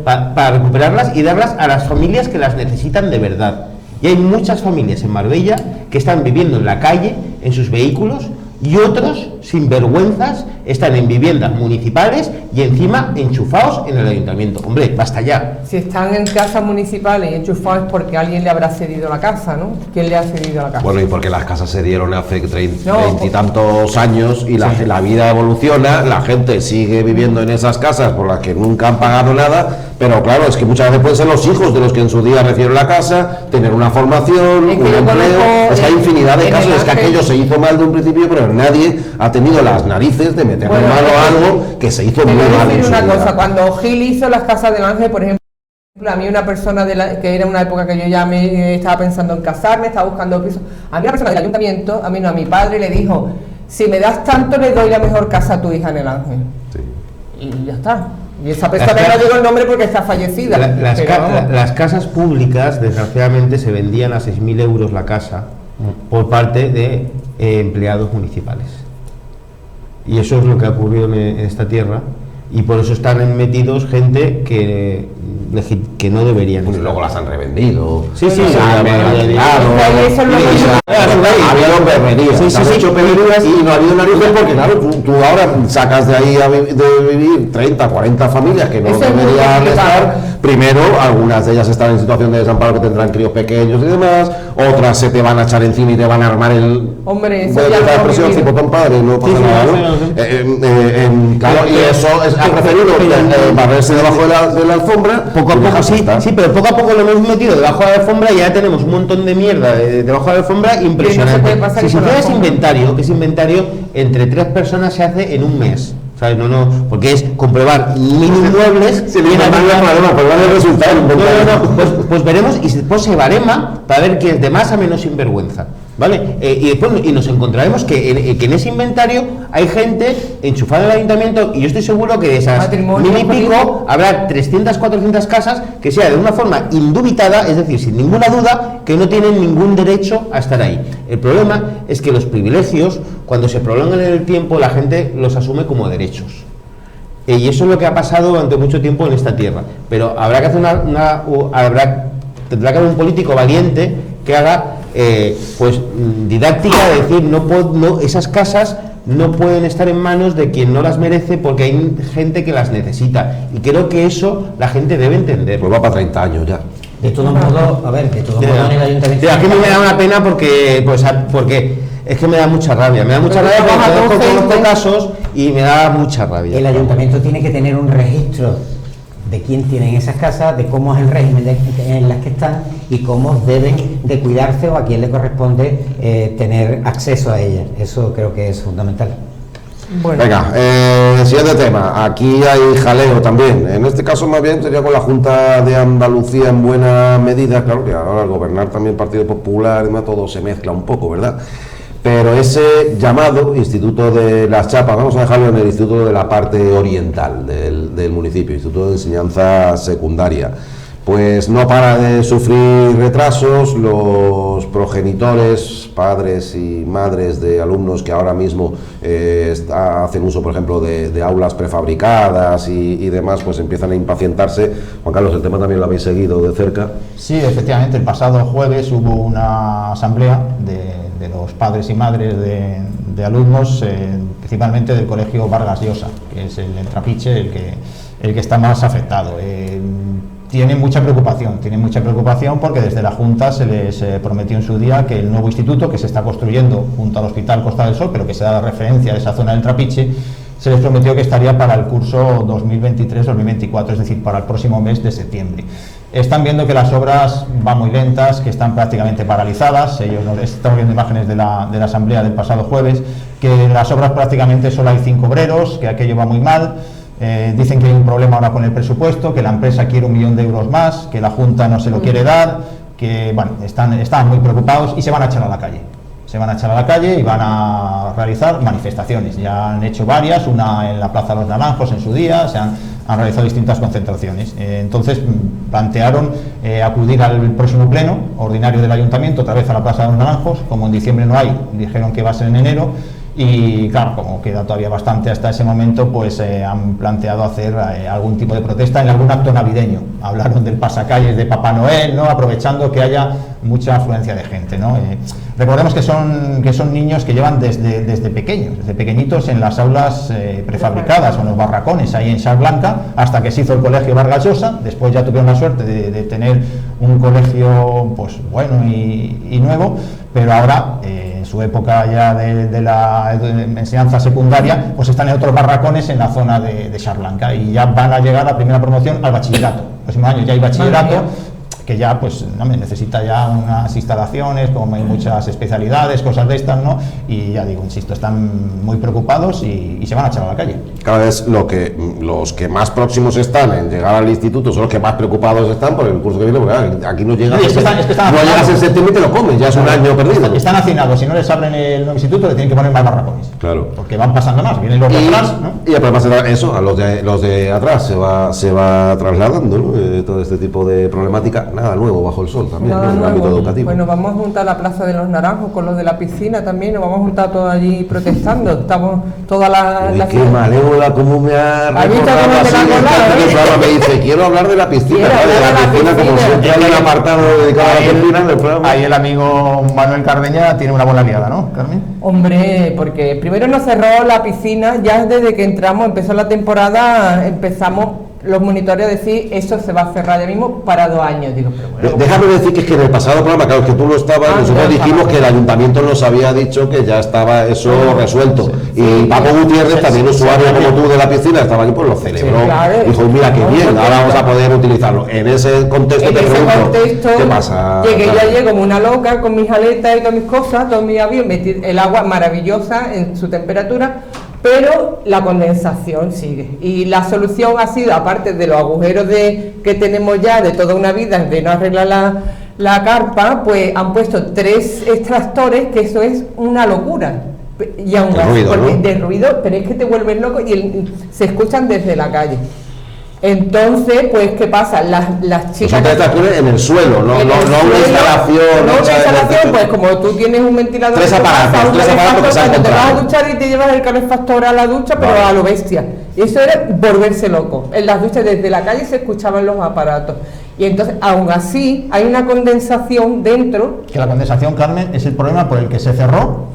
para recuperarlas y darlas a las familias que las necesitan de verdad. Y hay muchas familias en Marbella que están viviendo en la calle, en sus vehículos, y otros, sinvergüenzas, están en viviendas municipales y encima enchufados en el Ayuntamiento. Hombre, basta ya. Si están en casas municipales y enchufados es porque alguien le habrá cedido la casa, ¿no? ¿Quién le ha cedido la casa? Bueno, y porque las casas se dieron hace 30 y tantos años, y la vida evoluciona, la gente sigue viviendo en esas casas por las que nunca han pagado nada, pero claro, es que muchas veces pueden ser los hijos de los que en su día recibieron la casa, tener una formación, un empleo, es que hay infinidad de casos, es que aquello se hizo mal de un principio, pero nadie ha tenido las narices de meterle mano a algo que se hizo muy mal en su una vida. cosa, cuando Gil hizo las casas del Ángel, por ejemplo, A mí una persona que era una época que yo ya me estaba pensando en casarme, estaba buscando piso, a mí una persona del ayuntamiento, a mi padre le dijo, si me das tanto le doy la mejor casa a tu hija en el Ángel. Sí. Y ya está. Y esa persona no digo el nombre porque está fallecida. Las casas públicas, desgraciadamente, se vendían a 6.000 euros la casa por parte de empleados municipales. Y eso es lo que ha ocurrido en esta tierra. Y por eso están metidos gente que no deberían. Pues luego las han revendido. Sí, había dos berrerías. Y no ha habido narices porque, claro, tú ahora sacas de ahí de vivir 30, 40 familias que no deberían estar. Primero, algunas de ellas están en situación de desamparo que tendrán críos pequeños y demás. Otras se te van a echar encima y te van a armar el. Hombre, eso ya la expresión tipo ton padre, no pasa nada, ¿no? Claro, y eso ha preferido barrerse debajo de la alfombra. Poco a poco, sí, pero poco a poco lo hemos metido debajo de la alfombra y ya tenemos un montón de mierda debajo de la alfombra impresionante. Si hicieras inventario, que es inventario, entre 3 personas se hace en un mes. ¿Sabes? No, porque es comprobar 1.000 inmuebles. Pues veremos y después se barema para ver quién es de más a menos sinvergüenza, ¿vale? Y después nos encontraremos que en ese inventario hay gente enchufada en el ayuntamiento y yo estoy seguro que de esas 1.000 y pico habrá 300, 400 casas que sea de una forma indubitada, es decir, sin ninguna duda, que no tienen ningún derecho a estar ahí. El problema es que los privilegios, cuando se prolongan en el tiempo, la gente los asume como derechos. Y eso es lo que ha pasado durante mucho tiempo en esta tierra. Pero habrá que hacer tendrá que haber un político valiente que haga didáctica de decir esas casas no pueden estar en manos de quien no las merece porque hay gente que las necesita. Y creo que eso la gente debe entender. Pues va para 30 años ya. De todos modos, en el ayuntamiento. Aquí me da una pena porque es que me da mucha rabia. Me da mucha rabia porque conozco casos y me da mucha rabia. El ayuntamiento tiene que tener un registro de quién tiene esas casas, de cómo es el régimen en las que están y cómo deben de cuidarse o a quién le corresponde tener acceso a ellas. Eso creo que es fundamental. Bueno. Venga, siguiente tema. Aquí hay jaleo también. En este caso más bien sería con la Junta de Andalucía en buena medida. Claro que ahora al gobernar también el Partido Popular, todo se mezcla un poco, ¿verdad? Pero ese llamado Instituto de las Chapas, vamos a dejarlo en el Instituto de la parte oriental del municipio, Instituto de Enseñanza Secundaria, pues no para de sufrir retrasos. Los progenitores, padres y madres de alumnos que ahora mismo hacen uso, por ejemplo, de aulas prefabricadas y demás, pues empiezan a impacientarse. Juan Carlos, el tema también lo habéis seguido de cerca. Sí, efectivamente, el pasado jueves hubo una asamblea de los padres y madres de alumnos, principalmente del colegio Vargas Llosa, que es el Trapiche el que está más afectado. Tienen mucha preocupación porque desde la Junta se les prometió en su día que el nuevo instituto que se está construyendo junto al Hospital Costa del Sol, pero que se da referencia a esa zona del Trapiche, se les prometió que estaría para el curso 2023-2024, es decir, para el próximo mes de septiembre. Están viendo que las obras van muy lentas, que están prácticamente paralizadas. Estamos viendo imágenes de la asamblea del pasado jueves, que en las obras prácticamente solo hay 5 obreros, que aquello va muy mal. Dicen que hay un problema ahora con el presupuesto, que la empresa quiere 1 millón de euros más, que la Junta no se lo quiere dar, que bueno, están muy preocupados y se van a echar a la calle. Y van a realizar manifestaciones. Ya han hecho varias, una en la Plaza de los Naranjos en su día, han realizado distintas concentraciones. Entonces plantearon acudir al próximo pleno ordinario del ayuntamiento, otra vez a la Plaza de los Naranjos. Como en diciembre no hay, dijeron que va a ser en enero. Y claro, como queda todavía bastante hasta ese momento, pues han planteado hacer algún tipo de protesta en algún acto navideño. Hablaron del pasacalles de Papá Noel, ¿no? Aprovechando que haya mucha afluencia de gente, ¿no? Recordemos que son niños que llevan desde pequeñitos en las aulas prefabricadas o en los barracones ahí en Sarblanca, hasta que se hizo el colegio Vargas Llosa. Después ya tuvieron la suerte de tener un colegio pues bueno y nuevo, pero ahora en su época ya de la enseñanza secundaria, pues están en otros barracones en la zona de Sarblanca y ya van a llegar a la primera promoción al bachillerato. El próximo año ya hay bachillerato que ya pues no necesita ya unas instalaciones, como hay muchas especialidades, cosas de estas, ¿no? Y ya digo, insisto, están muy preocupados y se van a echar a la calle. Cada vez los que más próximos están en llegar al instituto son los que más preocupados están por el curso que viene, porque aquí no llegas, no llegas en septiembre y te lo comes, ya es un año perdido. Están hacinados, si no les abren el nuevo instituto le tienen que poner más barracones. Claro. Porque van pasando más, vienen los de atrás, ¿no? Y además eso, a los de atrás se va trasladando, ¿no? Todo este tipo de problemática, nada nuevo bajo el sol también, ¿no? En el ámbito educativo. Bueno, vamos a juntar la Plaza de los Naranjos con los de la piscina también, nos vamos a juntar todos allí protestando, estamos toda la qué malévola, cómo me ha recordado así, me dice, quiero hablar de la piscina, como siempre hay un apartado dedicado a la piscina del programa. Ahí el amigo Manuel Cardeña tiene una buena liada, ¿no, Carmen? Hombre, porque primero nos cerró la piscina, ya desde que entramos, empezó la temporada, empezamos los monitores a decir, eso se va a cerrar ya mismo para 2 años. Digo, pero bueno, déjame decir que es que en el pasado programa, claro, que tú no estabas, nosotros dijimos que el ayuntamiento nos había dicho que ya estaba eso resuelto. Y Paco Gutiérrez, también usuario como tú de la piscina, estaba aquí, pues lo celebró. Dijo, mira, qué bien, ahora vamos a poder utilizarlo. En ese contexto te pregunto, ¿qué pasa? Llegué yo ayer como una loca con mis aletas y todas mis cosas, todo mi avión, metí el agua maravillosa en su temperatura, pero la condensación sigue. Y la solución ha sido, aparte de los agujeros que tenemos ya de toda una vida de no arreglar la carpa, pues han puesto 3 extractores, que eso es una locura. Y aún así, de ruido, pero es que te vuelves loco y se escuchan desde la calle. Entonces, pues, ¿qué pasa? Las chicas... Son extractores en el suelo, no una instalación. No una instalación, pues como tú tienes un ventilador... 3 aparatos que se han te vas a encontrado. duchar y te llevas el calefactor a la ducha, pero a lo bestia. Y eso era volverse loco. En las duchas desde la calle se escuchaban los aparatos. Y entonces, aún así, hay una condensación dentro... Que la condensación, Carmen, es el problema por el que se cerró.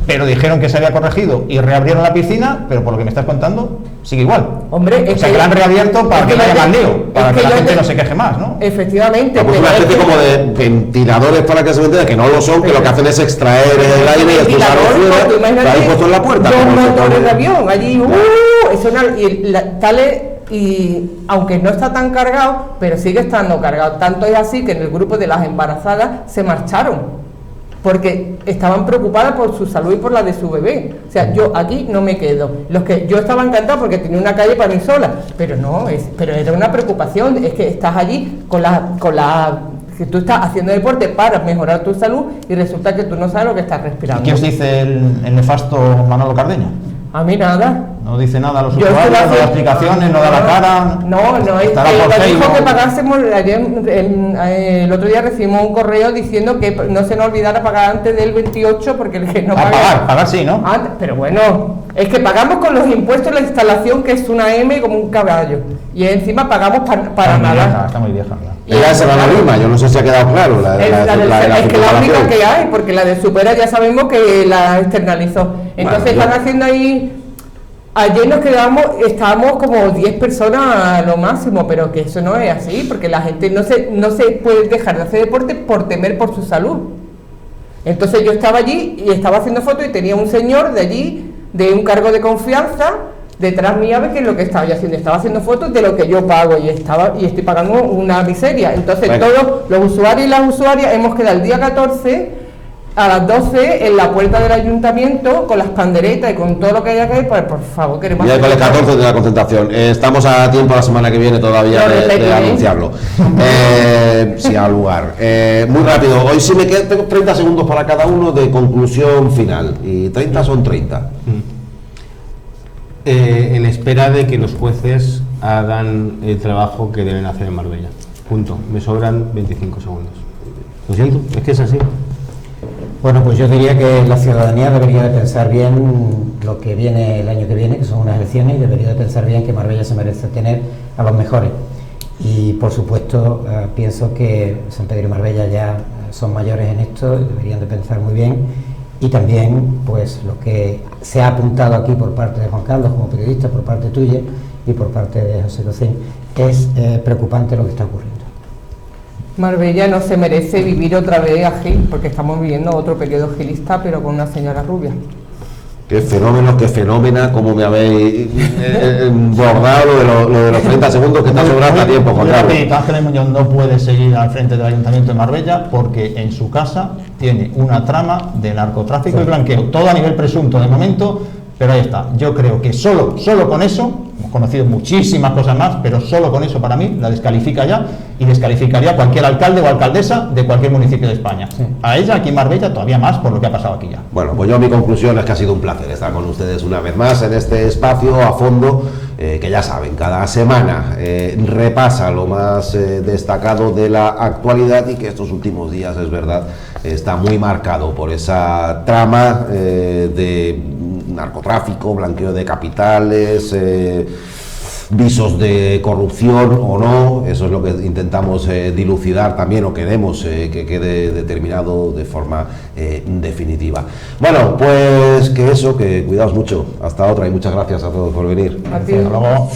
Pero dijeron que se había corregido y reabrieron la piscina, pero por lo que me estás contando, sigue igual. Hombre, o sea, que la han reabierto para que no haya más lío, para que la gente no se queje más, ¿no? Efectivamente. Pues una especie como de ventiladores para que se entienda, que no lo son, que lo que hacen es extraer el aire y expulsarlo fuera, lo habéis puesto en la puerta. 2 motores de avión, allí, y aunque no está tan cargado, pero sigue estando cargado. Tanto es así que en el grupo de las embarazadas se marcharon, porque estaban preocupadas por su salud y por la de su bebé. O sea, yo aquí no me quedo. Yo estaba encantada porque tenía una calle para mí sola, pero pero era una preocupación. Es que estás allí que tú estás haciendo deporte para mejorar tu salud y resulta que tú no sabes lo que estás respirando. ¿Y qué os dice el nefasto Manolo Cardeña? A mí nada. No dice nada a los usuarios, no da explicaciones, no da la cara. No, dijo que pagásemos. El otro día recibimos un correo diciendo que no se nos olvidara pagar antes del 28 porque el que no paga. Pagar sí, ¿no? Pero bueno, es que pagamos con los impuestos la instalación, que es una M como un caballo. Y encima pagamos para nada. Está muy vieja. Esa era la misma, yo no sé si ha quedado claro. Es que la única que hay, porque la de Supera ya sabemos que la externalizó. Entonces están haciendo ahí... Ayer estábamos como 10 personas a lo máximo, pero que eso no es así, porque la gente no se puede dejar de hacer deporte por temer por su salud. Entonces yo estaba allí y estaba haciendo fotos y tenía un señor de allí, de un cargo de confianza, detrás mía, que es lo que estaba yo haciendo. Estaba haciendo fotos de lo que yo pago y estoy pagando una miseria. Entonces todos los usuarios y las usuarias hemos quedado el día 14... a las 12 en la puerta del ayuntamiento con las panderetas y con todo lo que haya que ir, pues por favor, queremos... Miércoles 14 de la concentración. Estamos a tiempo la semana que viene todavía de anunciarlo. Si ha lugar. Muy rápido, hoy sí me quedan, tengo 30 segundos para cada uno de conclusión final. Y 30 son 30. En espera de que los jueces hagan el trabajo que deben hacer en Marbella. Punto. Me sobran 25 segundos. Lo siento, es que es así. Bueno, pues yo diría que la ciudadanía debería de pensar bien lo que viene el año que viene, que son unas elecciones, y debería de pensar bien que Marbella se merece tener a los mejores. Y por supuesto pienso que San Pedro y Marbella ya son mayores en esto, deberían de pensar muy bien. Y también pues lo que se ha apuntado aquí por parte de Juan Carlos como periodista, por parte tuya y por parte de José Cocín, es preocupante lo que está ocurriendo. Marbella no se merece vivir otra vez a Gil, porque estamos viviendo otro periodo gilista, pero con una señora rubia. Qué fenómeno, qué fenómena, cómo me habéis bordado lo de los 30 segundos que está sobrando a tiempo, Juan Carlos. Ángeles Muñoz no puede seguir al frente del Ayuntamiento de Marbella porque en su casa tiene una trama de narcotráfico y blanqueo, todo a nivel presunto de momento, pero ahí está. Yo creo que solo con eso, hemos conocido muchísimas cosas más, pero solo con eso para mí la descalifica ya y descalificaría a cualquier alcalde o alcaldesa de cualquier municipio de España. Sí. A ella aquí en Marbella todavía más por lo que ha pasado aquí ya. Bueno, pues yo mi conclusión es que ha sido un placer estar con ustedes una vez más en este espacio a fondo, que ya saben, cada semana repasa lo más destacado de la actualidad y que estos últimos días, es verdad, está muy marcado por esa trama de narcotráfico, blanqueo de capitales, visos de corrupción o no. Eso es lo que intentamos dilucidar también, o queremos que quede determinado de forma definitiva. Bueno, pues que cuidaos mucho. Hasta otra y muchas gracias a todos por venir. A ti. Hasta luego.